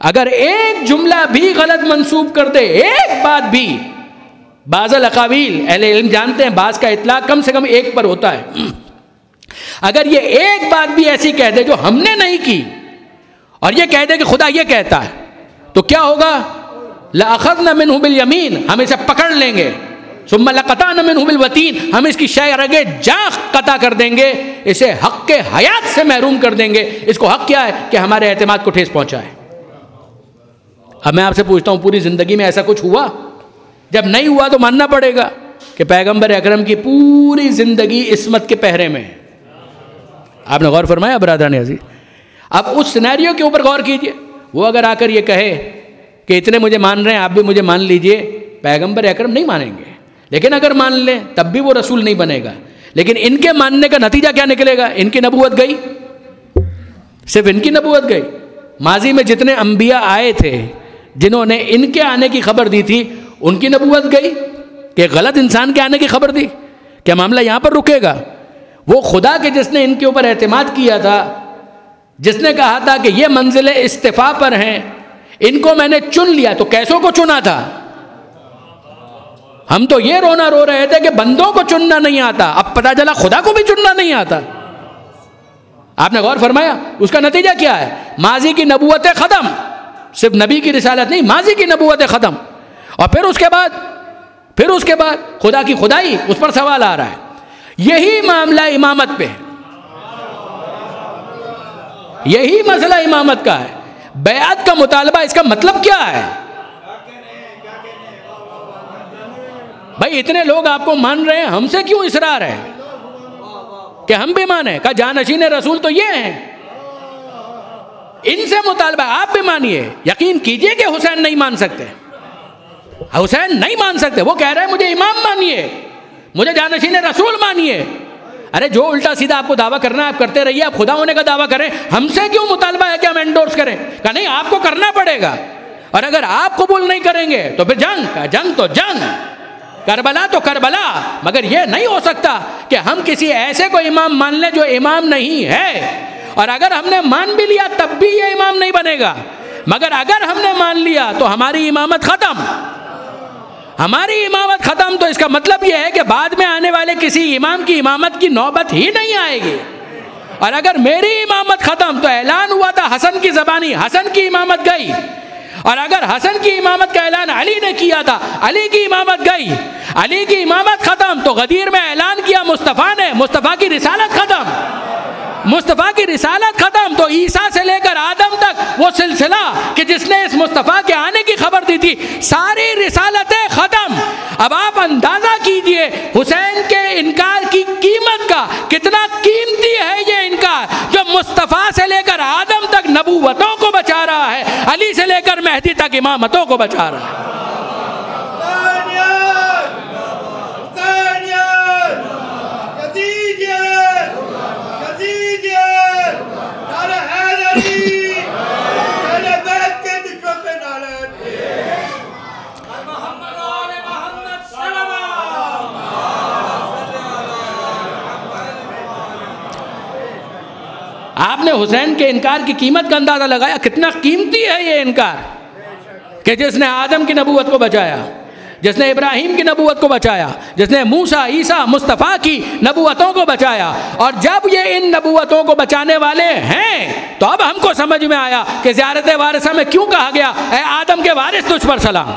اگر ایک جملہ بھی غلط منسوب کر دے، ایک بات بھی، بعض الاقاویل اہل علم جانتے ہیں بعض کا اطلاق کم سے کم ایک پر ہوتا ہے، اگر یہ ایک بات بھی ایسی کہہ دے جو ہم نے نہیں کی اور یہ کہہ دے کہ خدا یہ کہتا ہے، تو کیا ہوگا؟ لَأَخَذْنَا مِنْهُ بِالْيَمِينِ، ہم اسے پکڑ لیں گے. ثُمَّ لَقَطَعْنَا مِنْهُ بِالْوَتِينِ، ہم اس کی شے رگے جاں قطع کر دیں گے، اسے حق کے حیات سے محروم کر دیں گے. اس کو حق کیا ہے کہ ہمارے اعتماد کو ٹھیس پہنچائے. اب میں آپ سے پوچھتا ہوں پوری زندگی میں ایسا کچھ ہوا؟ جب نہیں ہوا تو ماننا پڑے گا کہ پیغمبر اکرم کی پوری زندگی عصمت کے پہرے میں. آپ نے غور فرمایا برادران عزیز؟ اب اس سینیریو کے اوپر غور کیجئے. وہ اگر آ کر یہ کہے کہ اتنے مجھے مان رہے ہیں آپ بھی مجھے مان لیجئے، پیغمبر اکرم نہیں مانیں گے. لیکن اگر مان لیں تب بھی وہ رسول نہیں بنے گا. لیکن ان کے ماننے کا نتیجہ کیا نکلے گا؟ ان کی نبوت گئی، صرف ان کی نبوت گئی. ماضی میں جتنے انبیاء آئے تھے جنہوں نے ان کے آنے کی خبر دی تھی ان کی نبوت گئی کہ غلط انسان کے آنے کی خبر دی. کیا معاملہ یہاں پر رکے گا؟ وہ خدا کے جس نے ان کے اوپر اعتماد کیا تھا، جس نے کہا تھا کہ یہ منزل استفاء پر ہیں، ان کو میں نے چن لیا، تو کیسوں کو چنا تھا؟ ہم تو یہ رونا رو رہے تھے کہ بندوں کو چننا نہیں آتا، اب پتہ چلا خدا کو بھی چننا نہیں آتا. آپ نے غور فرمایا؟ اس کا نتیجہ کیا ہے؟ ماضی کی نبوتیں ختم، صرف نبی کی رسالت نہیں، ماضی کی نبوتیں ختم. اور پھر اس کے بعد خدا کی خدائی، اس پر سوال آ رہا ہے. یہی معاملہ امامت پہ ہے، یہی مسئلہ امامت کا ہے. بیعت کا مطالبہ، اس کا مطلب کیا ہے؟ بھائی اتنے لوگ آپ کو مان رہے ہیں، ہم سے کیوں اصرار ہے کہ ہم بھی مانیں؟ کہ جانشین رسول تو یہ ہیں، ان سے مطالبہ آپ بھی مانیے. یقین کیجئے کہ حسین نہیں مان سکتے، حسین نہیں مان سکتے. وہ کہہ رہے ہیں مجھے امام مانیے، مجھے جانشین رسول مانیے. ارے جو الٹا سیدھا آپ کو دعویٰ کرنا ہے آپ کرتے رہیے، آپ خدا ہونے کا دعویٰ کریں، ہم سے کیوں مطالبہ ہے کہ ہم انڈورس کریں؟ کہ نہیں، آپ کو کرنا پڑے گا. اور اگر آپ قبول نہیں کریں گے تو پھر جنگ تو جنگ. کربلا تو کربلا، مگر یہ نہیں ہو سکتا کہ ہم کسی ایسے کو امام مان لیں جو امام نہیں ہے، اور اگر ہم نے مان بھی لیا تب بھی یہ امام نہیں بنے گا، مگر اگر ہم نے مان لیا تو ہماری امامت ختم، ہماری امامت ختم۔ تو اس کا مطلب یہ ہے کہ بعد میں آنے والے کسی امام کی امامت کی نوبت ہی نہیں آئے گی، اور اگر میری امامت ختم تو اعلان ہوا تھا حسن کی زبانی، حسن کی امامت گئی، اور اگر حسن کی امامت کا اعلان علی نے کیا تھا، علی کی امامت گئی، علی کی امامت ختم تو غدیر میں اعلان کیا مصطفیٰ نے، مصطفیٰ کی رسالت ختم، مصطفیٰ کی رسالت ختم۔ تو عیسیٰ سے لے کر آدم تک وہ سلسلہ کہ جس نے اس مصطفیٰ کے آنے کی خبر دی تھی، ساری رسالتیں ختم۔ اب آپ اندازہ کیجئے حسین کے انکار کی قیمت کا، کتنا قیمتی ہے یہ انکار جو مصطفیٰ سے لے کر آدم تک نبوتوں کو بچا رہا ہے، علی سے لے کر مہدی تک امامتوں کو بچا رہا ہے۔ آپ نے حسین کے انکار کی قیمت کا اندازہ لگایا، کتنا قیمتی ہے یہ انکار کہ جس نے آدم کی نبوت کو بچایا، جس نے ابراہیم کی نبوت کو بچایا، جس نے موسیٰ، عیسیٰ، مصطفیٰ کی نبوتوں کو بچایا، اور جب یہ ان نبوتوں کو بچانے والے ہیں تو اب ہم کو سمجھ میں آیا کہ زیارت وارثہ میں کیوں کہا گیا اے آدم کے وارث تجھ پر سلام،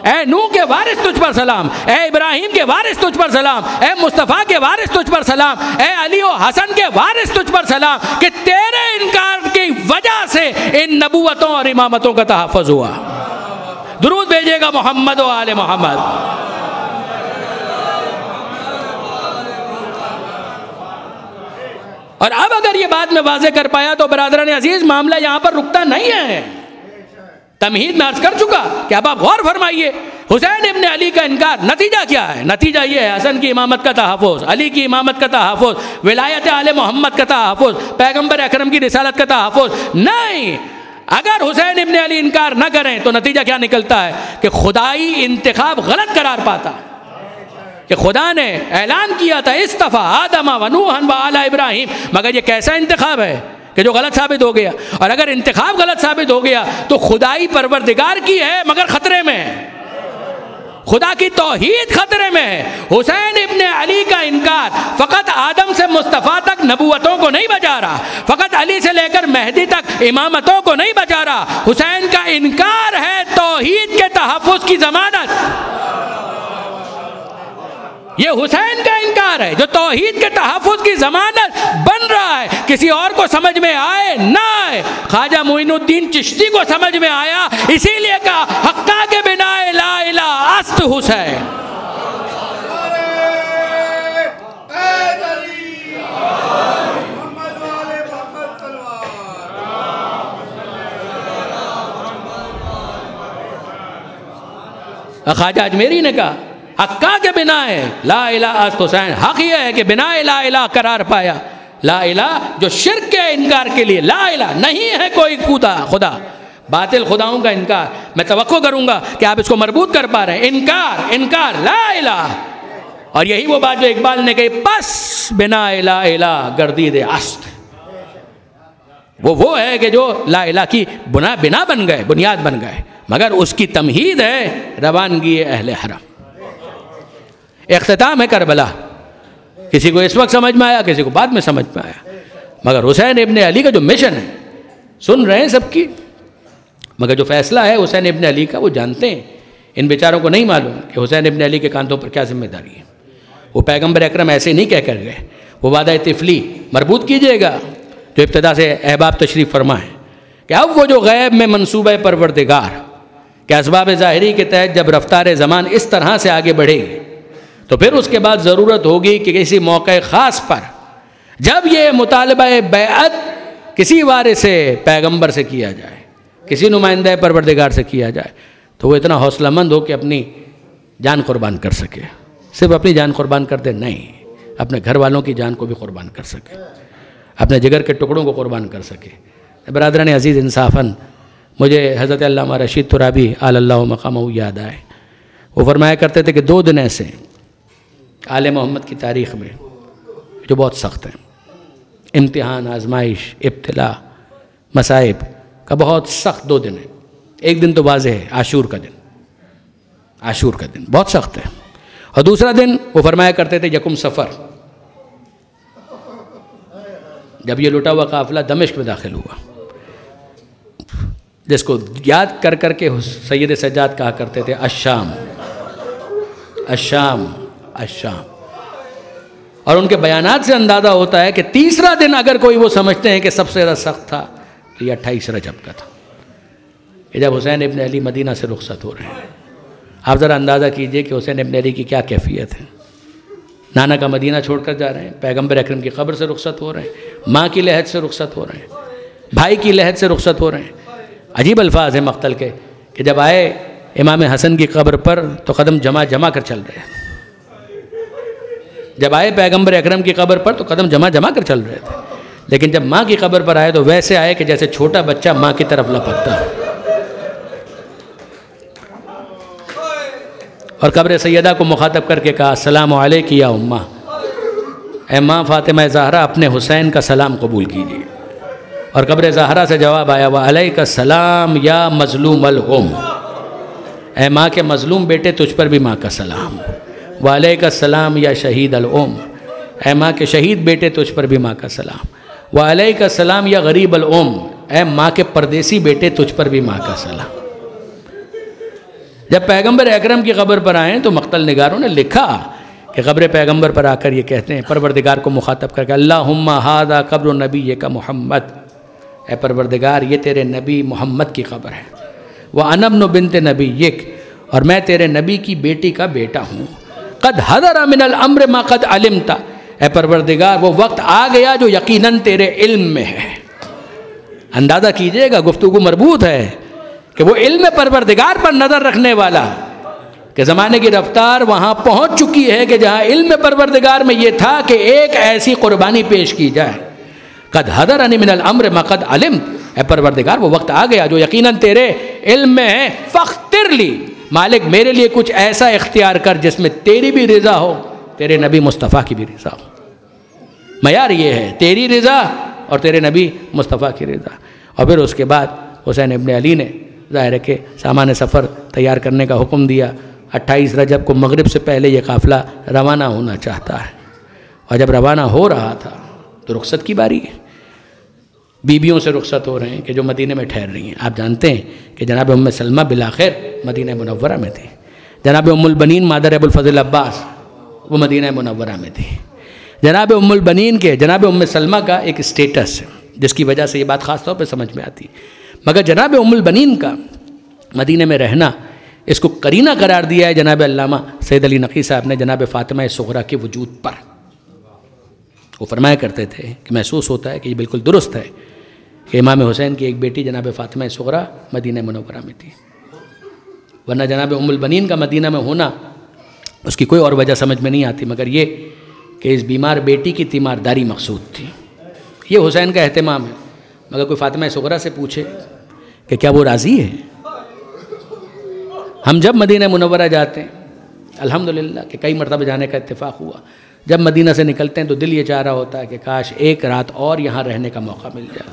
اے نوح کے وارث تجھ پر سلام، اے ابراہیم کے وارث تجھ پر سلام، اے مصطفیٰ کے وارث تجھ پر سلام، اے علی و حسن کے وارث تجھ پر سلام، کہ تیرے انکار کی وجہ سے ان نبوتوں اور امامتوں کا تحفظ ہوا۔ درود بھیجے گا محمد و آل محمد۔ اور اب اگر یہ بات میں واضح کر پایا تو برادران عزیز معاملہ یہاں پر رکتا نہیں ہے، تمہید میں عرض کر چکا کہ اب آپ غور فرمائیے حسین ابن علی کا انکار، نتیجہ کیا ہے؟ نتیجہ یہ ہے حسن کی امامت کا تحفظ، علی کی امامت کا تحفظ، ولایت آل محمد کا تحفظ، پیغمبر اکرم کی رسالت کا تحفظ نہیں۔ اگر حسین ابن علی انکار نہ کریں تو نتیجہ کیا نکلتا ہے کہ خدائی انتخاب غلط قرار پاتا، کہ خدا نے اعلان کیا تھا استفا آدم و نوح و آل ابراہیم، مگر یہ کیسا انتخاب ہے کہ جو غلط ثابت ہو گیا، اور اگر انتخاب غلط ثابت ہو گیا تو خدائی پروردگار کی ہے مگر خطرے میں ہے، خدا کی توحید خطرے میں ہے۔ حسین ابن علی کا انکار فقط آدم سے مصطفیٰ تک نبوتوں کو نہیں بچا رہا، فقط علی سے لے کر مہدی تک امامتوں کو نہیں بچا رہا، حسین کا انکار ہے توحید کے تحفظ کی ضمانت۔ یہ حسین کا انکار ہے جو توحید کے تحفظ کی ضمانت بن رہا ہے، کسی اور کو سمجھ میں آئے نہ آئے۔ خواجہ معین الدین چشتی کو سمجھ میں آیا، اسی لیے کہا حقہ کے بنا لا الہ است حسین۔ خواجہ اجمیری نے کہا حقہ کے بنا ہے لا الہ است حسین، حق یہ ہے کہ بنا لا الہ قرار پایا، لا الہ جو شرک کے انکار کے لیے، لا الہ نہیں ہے کوئی خدا، باطل خداؤں کا انکار۔ میں توقع کروں گا کہ آپ اس کو مربوط کر پا رہے ہیں، انکار لا الہ، اور یہی وہ بات جو اقبال نے کہی پس بنا لا الہ گردید است، وہ ہے کہ جو لا الہ کی بنا بن گئے، بنیاد بن گئے، مگر اس کی تمہید ہے روانگی اہل حرم۔ اختتام ہے کربلا، کسی کو اس وقت سمجھ میں آیا، کسی کو بعد میں سمجھ میں آیا، مگر حسین ابن علی کا جو مشن ہے سن رہے ہیں سب کی، مگر جو فیصلہ ہے حسین ابن علی کا وہ جانتے ہیں، ان بیچاروں کو نہیں معلوم کہ حسین ابن علی کے کاندھوں پر کیا ذمہ داری ہے۔ وہ پیغمبر اکرم ایسے نہیں کہہ کر گئے، وہ وعدہ طفلی مربوط کیجئے گا جو ابتدا سے احباب تشریف فرما ہے کہ اب وہ جو غیب میں منصوبہ پروردگار کہ اسباب ظاہری کے تحت جب رفتار زمان اس طرح سے آگے بڑھے گی تو پھر اس کے بعد ضرورت ہوگی کہ کسی موقع خاص پر جب یہ مطالبہ بیعت کسی وارث پیغمبر سے کیا جائے، کسی نمائندہ پروردگار سے کیا جائے، تو وہ اتنا حوصلہ مند ہو کہ اپنی جان قربان کر سکے، صرف اپنی جان قربان کر دے نہیں، اپنے گھر والوں کی جان کو بھی قربان کر سکے، اپنے جگر کے ٹکڑوں کو قربان کر سکے۔ برادران عزیز، انصافاً مجھے حضرت علامہ رشید ترابی علی اللہ مقامہ یاد آئے۔ وہ فرمایا کرتے تھے کہ 2 دن ایسے آل محمد کی تاریخ میں جو بہت سخت ہیں، امتحان، آزمائش، ابتلا، مصائب کا بہت سخت 2 دن ہے۔ ایک دن تو واضح ہے، عاشور کا دن، عاشور کا دن بہت سخت ہے، اور دوسرا دن وہ فرمایا کرتے تھے یکم صفر، جب یہ لٹا ہوا قافلہ دمشق میں داخل ہوا، جس کو یاد کر کر کے سید سجاد کہا کرتے تھے الشام الشام الشام۔ اور ان کے بیانات سے اندازہ ہوتا ہے کہ تیسرا دن اگر کوئی وہ سمجھتے ہیں کہ سب سے زیادہ سخت تھا تو یہ 28 رجب کا تھا، کہ جب حسین ابن علی مدینہ سے رخصت ہو رہے ہیں۔ آپ ذرا اندازہ کیجئے کہ حسین ابن علی کی کیا کیفیت ہے، نانا کا مدینہ چھوڑ کر جا رہے ہیں، پیغمبر اکرم کی قبر سے رخصت ہو رہے ہیں، ماں کی لحد سے رخصت ہو رہے ہیں، بھائی کی لحد سے رخصت ہو رہے ہیں۔ عجیب الفاظ ہیں مقتل کے کہ جب آئے امام حسن کی قبر پر تو قدم جمع جمع کر چل رہے تھے، جب آئے پیغمبر اکرم کی قبر پر تو قدم جمع جمع کر چل رہے تھے، لیکن جب ماں کی قبر پر آئے تو ویسے آئے کہ جیسے چھوٹا بچہ ماں کی طرف لپکتا ہے۔ اور قبر سیدہ کو مخاطب کر کے کہا السلام علیک یا امہ، اے ماں فاطمہ زہرا اپنے حسین کا سلام قبول کیجیے۔ اور قبر زہرا سے جواب آیا وعلیک السلام یا مظلوم الام، اے ماں کے مظلوم بیٹے تجھ پر بھی ماں کا سلام۔ وعلیک السلام یا شہید الام، اے ماں کے شہید بیٹے تجھ پر بھی ماں کا سلام۔ وعلیک السلام یا غریب الام، اے ماں کے پردیسی بیٹے تجھ پر بھی ماں کا سلام۔ جب پیغمبر اکرم کی قبر پر آئیں تو مقتل نگاروں نے لکھا کہ قبر پیغمبر پر آ کر یہ کہتے ہیں پروردگار کو مخاطب کر کے اللہم ھذا قبر نبیک محمد، اے پروردگار یہ تیرے نبی محمد کی قبر ہے، وَأَنَا ابْنُ بِنْتِ نَبِيِّكَ، اور میں تیرے نبی کی بیٹی کا بیٹا ہوں۔ قد حضر من الامر ما قد علمت، اے پروردگار وہ وقت آ گیا جو یقیناً تیرے علم میں ہے۔ اندازہ کیجئے گا گفتگو مربوط ہے کہ وہ علم پروردگار پر نظر رکھنے والا، کہ زمانے کی رفتار وہاں پہنچ چکی ہے کہ جہاں علم پروردگار میں یہ تھا کہ ایک ایسی قربانی پیش کی جائے۔ قد حضرنی من الامر ما قد علمت، اے پروردگار وہ وقت آ گیا جو یقیناً تیرے علم میں ہے، فاختر لی، مالک میرے لیے کچھ ایسا اختیار کر جس میں تیری بھی رضا ہو، تیرے نبی مصطفیٰ کی بھی رضا ہو۔ معیار یہ ہے تیری رضا اور تیرے نبی مصطفیٰ کی رضا۔ اور پھر اس کے بعد حسین ابن علی نے ظاہر ہے کہ سامان سفر تیار کرنے کا حکم دیا۔ 28 رجب کو مغرب سے پہلے یہ قافلہ روانہ ہونا چاہتا ہے، اور جب روانہ ہو رہا تھا تو رخصت کی باری ہے، بیویوں سے رخصت ہو رہے ہیں کہ جو مدینہ میں ٹھہر رہی ہیں۔ آپ جانتے ہیں کہ جناب ام سلمہ بالآخر مدینہ منورہ میں تھی، جناب ام البنین مادر ابو الفضل عباس وہ مدینہ منورہ میں تھی۔ جناب ام البنین کے جناب ام سلمہ کا ایک اسٹیٹس ہے جس کی وجہ سے یہ بات خاص طور پہ سمجھ میں آتی، مگر جناب ام البنین کا مدینہ میں رہنا اس کو قرینہ قرار دیا ہے جناب علامہ سید علی نقی صاحب نے جناب فاطمہ صغریٰ کے وجود پر۔ وہ فرمایا کرتے تھے کہ محسوس ہوتا ہے کہ یہ بالکل درست ہے کہ امام حسین کی ایک بیٹی جناب فاطمہ صغریٰ مدینہ منورہ میں تھی، ورنہ جناب ام البنین کا مدینہ میں ہونا اس کی کوئی اور وجہ سمجھ میں نہیں آتی مگر یہ کہ اس بیمار بیٹی کی تیمارداری مقصود تھی۔ یہ حسین کا اہتمام ہے، مگر کوئی فاطمہ صغریٰ سے پوچھے کہ کیا وہ راضی ہے؟ ہم جب مدینہ منورہ جاتے ہیں الحمدللہ کہ کئی مرتبہ جانے کا اتفاق ہوا، جب مدینہ سے نکلتے ہیں تو دل یہ چاہ رہا ہوتا ہے کہ کاش ایک رات اور یہاں رہنے کا موقع مل جائے،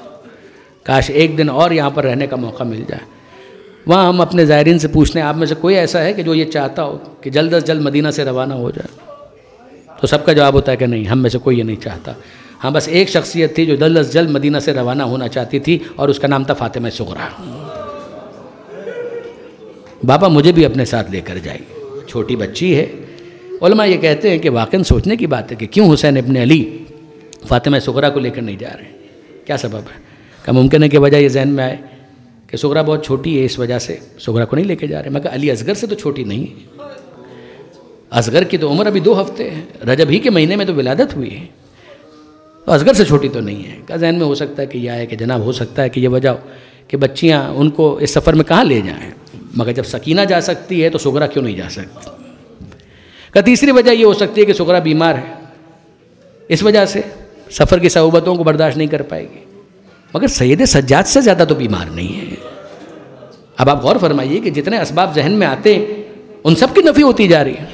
کاش ایک دن اور یہاں پر رہنے کا موقع مل جائے۔ وہاں ہم اپنے زائرین سے پوچھتے ہیں آپ میں سے کوئی ایسا ہے کہ جو یہ چاہتا ہو کہ جلد از جلد مدینہ سے روانہ ہو جائے؟ تو سب کا جواب ہوتا ہے کہ نہیں، ہم میں سے کوئی یہ نہیں چاہتا۔ ہاں بس ایک شخصیت تھی جو جلد از جلد مدینہ سے روانہ ہونا چاہتی تھی اور اس کا نام تھا فاطمہ صغریٰ۔ بابا مجھے بھی اپنے ساتھ لے کر جائیے، چھوٹی بچی ہے۔ علماء یہ کہتے ہیں کہ واقعاً سوچنے کی بات ہے کہ کیوں حسین ابن علی فاطمہ صغریٰ کو لے کر نہیں جا رہے ہیں، کیا سبب ہے؟ کہ ممکن ہے کہ وجہ یہ ذہن میں آئے کہ صغریٰ بہت چھوٹی ہے اس وجہ سے صغریٰ کو نہیں لے کے جا رہے، مگر علی اصغر سے تو چھوٹی نہیں ہے، اصغر کی تو عمر ابھی 2 ہفتے ہے، رجب ہی کے مہینے میں تو ولادت ہوئی ہے، تو اصغر سے چھوٹی تو نہیں ہے۔ کا ذہن میں ہو سکتا ہے کہ یہ آئے کہ جناب ہو سکتا ہے کہ یہ وجہ ہو کہ بچیاں ان کو اس سفر میں کہاں لے جائیں، مگر جب سکینہ جا سکتی ہے تو صغریٰ کیوں نہیں جا سکتی؟ کا تیسری وجہ یہ ہو سکتی ہے کہ صغریٰ بیمار ہے، اس وجہ سے سفر کی صعوبتوں کو برداشت نہیں کر پائے گی، مگر سید سجاد سے زیادہ تو بیمار نہیں ہے۔ اب آپ غور فرمائیے کہ جتنے اسباب ذہن میں آتے ان سب کی نفی ہوتی جا رہی ہے.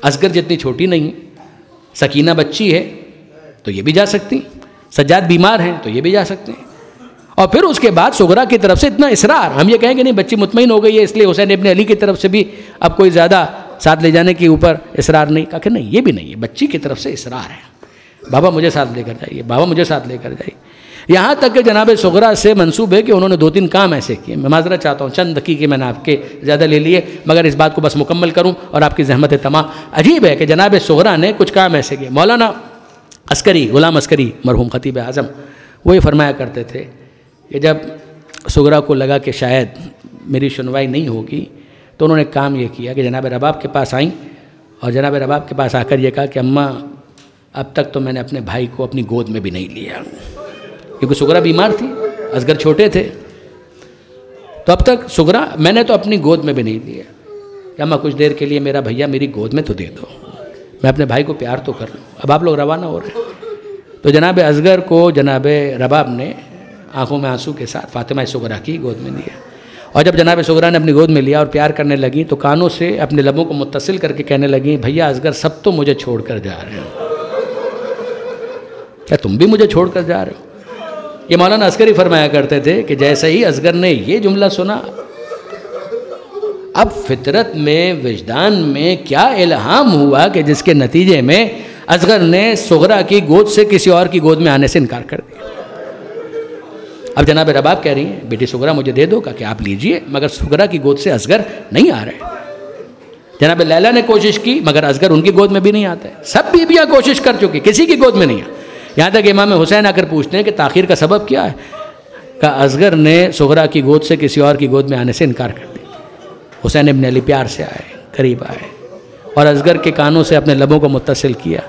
اصغر جتنی چھوٹی نہیں ہے, سکینہ بچی ہے تو یہ بھی جا سکتی ہیں, سجاد بیمار ہیں تو یہ بھی جا سکتے ہیں. اور پھر اس کے بعد صغرا کی طرف سے اتنا اصرار, ہم یہ کہیں کہ نہیں بچی مطمئن ہو گئی ہے اس لیے حسین ابن علی کی طرف سے بھی اب کوئی زیادہ ساتھ لے جانے کے اوپر اصرار نہیں. کہا کہ نہیں یہ بھی نہیں ہے, بچی کی طرف سے اصرار ہے, بابا مجھے ساتھ لے کر جائیے, بابا مجھے ساتھ لے کر جائیے. یہاں تک کہ جناب صغرا سے منسوب ہے کہ انہوں نے 2-3 کام ایسے کیے. میں معذرت چاہتا ہوں, چند دقیقے میں نے آپ کے زیادہ لے لیے, مگر اس بات کو بس مکمل کروں اور آپ کی زحمت تمام. عجیب ہے کہ جناب صغرا نے کچھ کام ایسے کیے. مولانا عسکری, غلام عسکری مرحوم خطیب اعظم, وہ یہ فرمایا کرتے تھے کہ جب صغرا کو لگا کہ شاید میری سنوائی نہیں ہوگی تو انہوں نے کام یہ کیا کہ جناب رباب کے پاس آئیں اور جناب رباب کے پاس آ کر یہ کہا کہ اماں اب تک تو میں نے اپنے بھائی کو اپنی گود میں بھی نہیں لیا, کیونکہ صغرا بیمار تھی, اصغر چھوٹے تھے, تو اب تک صغرا میں نے تو اپنی گود میں بھی نہیں لیا. کہ اماں کچھ دیر کے لیے میرا بھیا میری گود میں تو دے دو, میں اپنے بھائی کو پیار تو کر لوں. اب آپ لوگ روانہ ہو رہے ہیں. تو جناب اصغر کو جناب رباب نے آنکھوں میں آنسو کے ساتھ فاطمہ صغرا کی گود میں لیا, اور جب جناب صغرا نے اپنی گود میں لیا اور پیار کرنے لگی تو کانوں سے اپنے لبوں کو متصل کر کے کہنے لگیں, بھیا اصغر سب تو مجھے چھوڑ کر جا رہے ہیں, کیا تم بھی مجھے چھوڑ کر جا رہے ہو؟ یہ مولانا عسکری فرمایا کرتے تھے کہ جیسے ہی اصغر نے یہ جملہ سنا, اب فطرت میں وجدان میں کیا الہام ہوا کہ جس کے نتیجے میں اصغر نے صغرا کی گود سے کسی اور کی گود میں آنے سے انکار کر دیا. اب جناب رباب کہہ رہی ہیں بیٹی صغرا مجھے دے دو, کہ آپ لیجئے, مگر صغرا کی گود سے اصغر نہیں آ رہے. جناب لیلا نے کوشش کی مگر اصغر ان کی گود میں بھی نہیں آتا ہے. سب بیویاں کوشش کر چکی, کسی کی گود میں نہیں آ. یہاں تک امام حسین آ کر پوچھتے ہیں کہ تاخیر کا سبب کیا ہے؟ کہ اصغر نے صغرا کی گود سے کسی اور کی گود میں آنے سے انکار کر دیا. حسین ابن علی پیار سے آئے, قریب آئے اور اصغر کے کانوں سے اپنے لبوں کو متصل کیا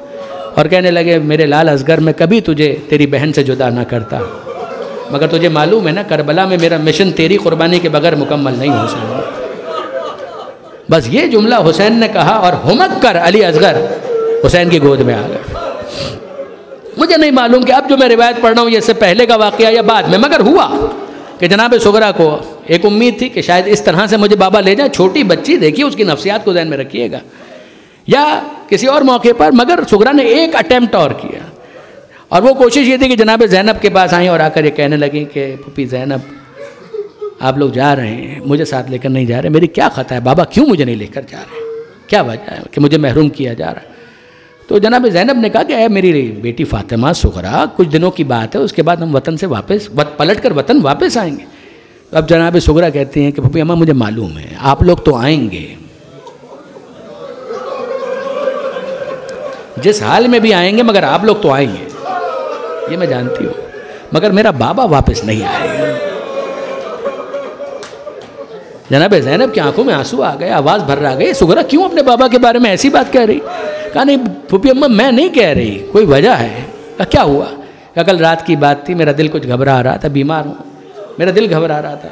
اور کہنے لگے, میرے لال اصغر میں کبھی تجھے تیری بہن سے جدا نہ کرتا, مگر تجھے معلوم ہے نا کربلا میں میرا مشن تیری قربانی کے بغیر مکمل نہیں ہو سکتا. بس یہ جملہ حسین نے کہا اور ہمک کر علی اصغر حسین کی گود میں آ گئے. مجھے نہیں معلوم کہ اب جو میں روایت پڑھ رہا ہوں یہ اس سے پہلے کا واقعہ یا بعد میں, مگر ہوا کہ جناب صغرا کو ایک امید تھی کہ شاید اس طرح سے مجھے بابا لے جائیں. چھوٹی بچی دیکھیے, اس کی نفسیات کو ذہن میں رکھیے گا, یا کسی اور موقع پر. مگر صغرا نے ایک اٹیمپٹ اور کیا, اور وہ کوشش یہ تھی کہ جناب زینب کے پاس آئیں اور آ کر یہ کہنے لگیں کہ پھوپھی زینب آپ لوگ جا رہے ہیں, مجھے ساتھ لے کر نہیں جا رہے, میری کیا خطا ہے بابا, کیوں مجھے نہیں لے کر جا رہے, کیا وجہ ہے کہ مجھے محروم کیا جا رہا ہے؟ تو جناب زینب نے کہا کہ اے میری بیٹی فاطمہ صغرا, کچھ دنوں کی بات ہے, اس کے بعد ہم وطن سے واپس پلٹ کر وطن واپس آئیں گے. تو اب جناب صغرا کہتی ہیں کہ پھوپھی اماں مجھے معلوم ہے آپ لوگ تو آئیں گے, جس حال میں بھی آئیں گے, مگر آپ لوگ تو آئیں گے, یہ میں جانتی ہوں, مگر میرا بابا واپس نہیں آئے گا. جناب زینب کی آنکھوں میں آنسو آ گئے, آواز بھر آ گئی, صغرا کیوں اپنے بابا کے بارے میں ایسی بات کہہ رہی؟ کہا نہیں پھوپھی اماں میں نہیں کہہ رہی, کوئی وجہ ہے. کہا کیا ہوا؟ کہا کل رات کی بات تھی, میرا دل کچھ گھبرا رہا تھا, بیمار ہوں, میرا دل گھبرا رہا تھا,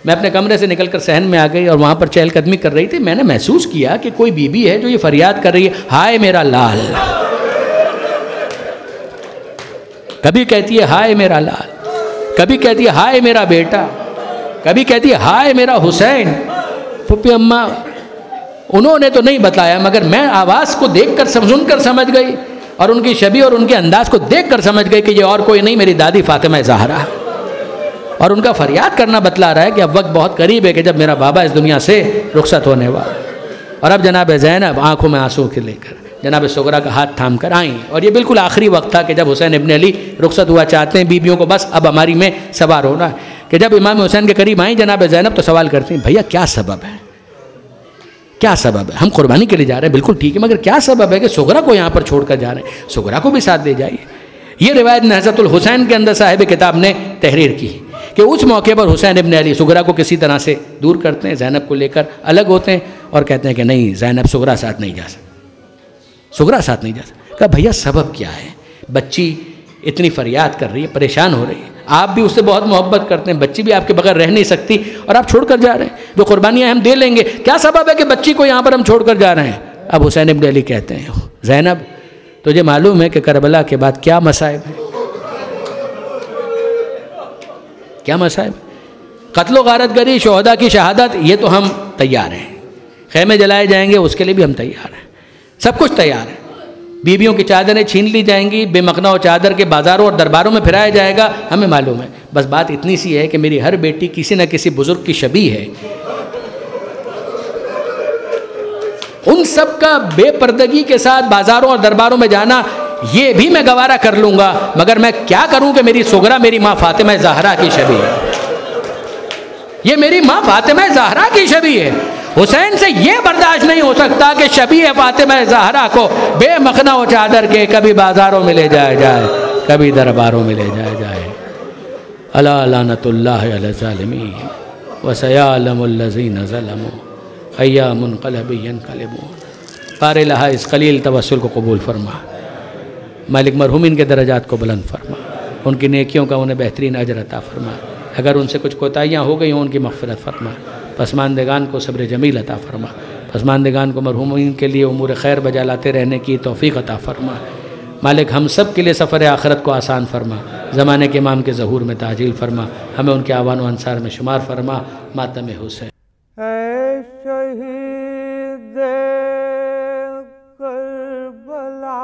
میں اپنے کمرے سے نکل کر صحن میں آ گئی اور وہاں پر چہل قدمی کر رہی تھی. میں نے محسوس کیا کہ کوئی بی بی ہے جو یہ فریاد کر رہی ہے, ہائے میرا لال. کبھی کہتی ہے ہائے میرا لال, کبھی کہتی ہے ہائے میرا بیٹا, کبھی کہتی ہے ہائے میرا حسین. پھوپھی اماں انہوں نے تو نہیں بتایا, مگر میں آواز کو دیکھ کر سن کر سمجھ گئی, اور ان کی شبیہ اور ان کے انداز کو دیکھ کر سمجھ گئی کہ یہ اور کوئی نہیں, میری دادی فاطمہ زہرا. اور ان کا فریاد کرنا بتلا رہا ہے کہ اب وقت بہت قریب ہے کہ جب میرا بابا اس دنیا سے رخصت ہونے والا. اور اب جناب زینب آنکھوں میں آنسو کے لے کر جناب صغرا کا ہاتھ تھام کر آئیں, اور یہ بالکل آخری وقت تھا کہ جب حسین ابن علی رخصت ہوا چاہتے ہیں بیویوں کو بس اب ہماری میں سوار ہونا ہے, کہ جب امام حسین کے قریب آئیں جناب زینب تو سوال کرتی ہیں, بھیا کیا سبب ہے, کیا سبب ہے؟ ہم قربانی کے لیے جا رہے ہیں, بالکل ٹھیک ہے, مگر کیا سبب ہے کہ صغرا کو یہاں پر چھوڑ کر جا رہے ہیں, صغرا کو بھی ساتھ لے جائیے. یہ روایت نہضت الحسین کے اندر صاحب کتاب نے تحریر کی کہ اس موقع پر حسین ابن علی صغرا کو کسی طرح سے دور کرتے ہیں, زینب کو لے کر الگ ہوتے ہیں اور کہتے ہیں کہ نہیں زینب صغرا ساتھ نہیں جا سکتی, صغرا ساتھ نہیں جا سکتی. کہا بھیا سبب کیا ہے؟ بچی اتنی فریاد کر رہی ہے, پریشان ہو رہی ہے, آپ بھی اس سے بہت محبت کرتے ہیں, بچی بھی آپ کے بغیر رہ نہیں سکتی اور آپ چھوڑ کر جا رہے ہیں, جو قربانیاں ہم دے لیں گے, کیا سبب ہے کہ بچی کو یہاں پر ہم چھوڑ کر جا رہے ہیں؟ اب حسین ابن علی کہتے ہیں زینب تجھے معلوم ہے کہ کربلا کے بعد کیا مصائب ہے, کیا مصائب؟ قتل و غارت گری, شہداء کی شہادت, یہ تو ہم تیار ہیں, خیمے جلائے جائیں گے اس کے لیے بھی ہم تیار ہیں، سب کچھ تیار ہے۔ بیویوں کی چادریں چھین لی جائیں گی، بے مخنا و چادر کے بازاروں اور درباروں میں پھرایا جائے گا، ہمیں معلوم ہے۔ بس بات اتنی سی ہے کہ میری ہر بیٹی کسی نہ کسی بزرگ کی شبیہ ہے۔ ان سب کا بے پردگی کے ساتھ بازاروں اور درباروں میں جانا یہ بھی میں گوارا کر لوں گا، مگر میں کیا کروں کہ میری سغرا میری ماں فاطمہ زہرا کی شبیہ ہے، یہ میری ماں فاطمہ زہرا کی شبیہ ہے۔ حسین سے یہ برداشت نہیں ہو سکتا کہ شبیہ فاطمہ زہرا کو بے مخنا و چادر کے کبھی بازاروں میں لے جایا جائے، کبھی درباروں میں لے جایا جائے۔ الا لعنت اللہ علی الظالمین وسیعلم الذین ظلموا ایا منقلب ینقلبون۔ قاری لہا اس قلیل توسل کو قبول فرما، مالک مرحومین کے درجات کو بلند فرما، ان کی نیکیوں کا انہیں بہترین اجر عطا فرما، اگر ان سے کچھ کوتاہیاں ہو گئی ہوں ان کی مغفرت فرما، پسماندگان کو صبر جمیل عطا فرما، پسماندگان کو مرحومین کے لیے امور خیر بجا لاتے رہنے کی توفیق عطا فرما۔ مالک ہم سب کے لیے سفر آخرت کو آسان فرما، زمانے کے امام کے ظہور میں تعجیل فرما، ہمیں ان کے اعوان و انصار میں شمار فرما۔ ماتم حسین۔ اے شہید کربلا،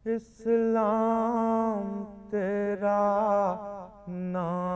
اسلام تیرا نام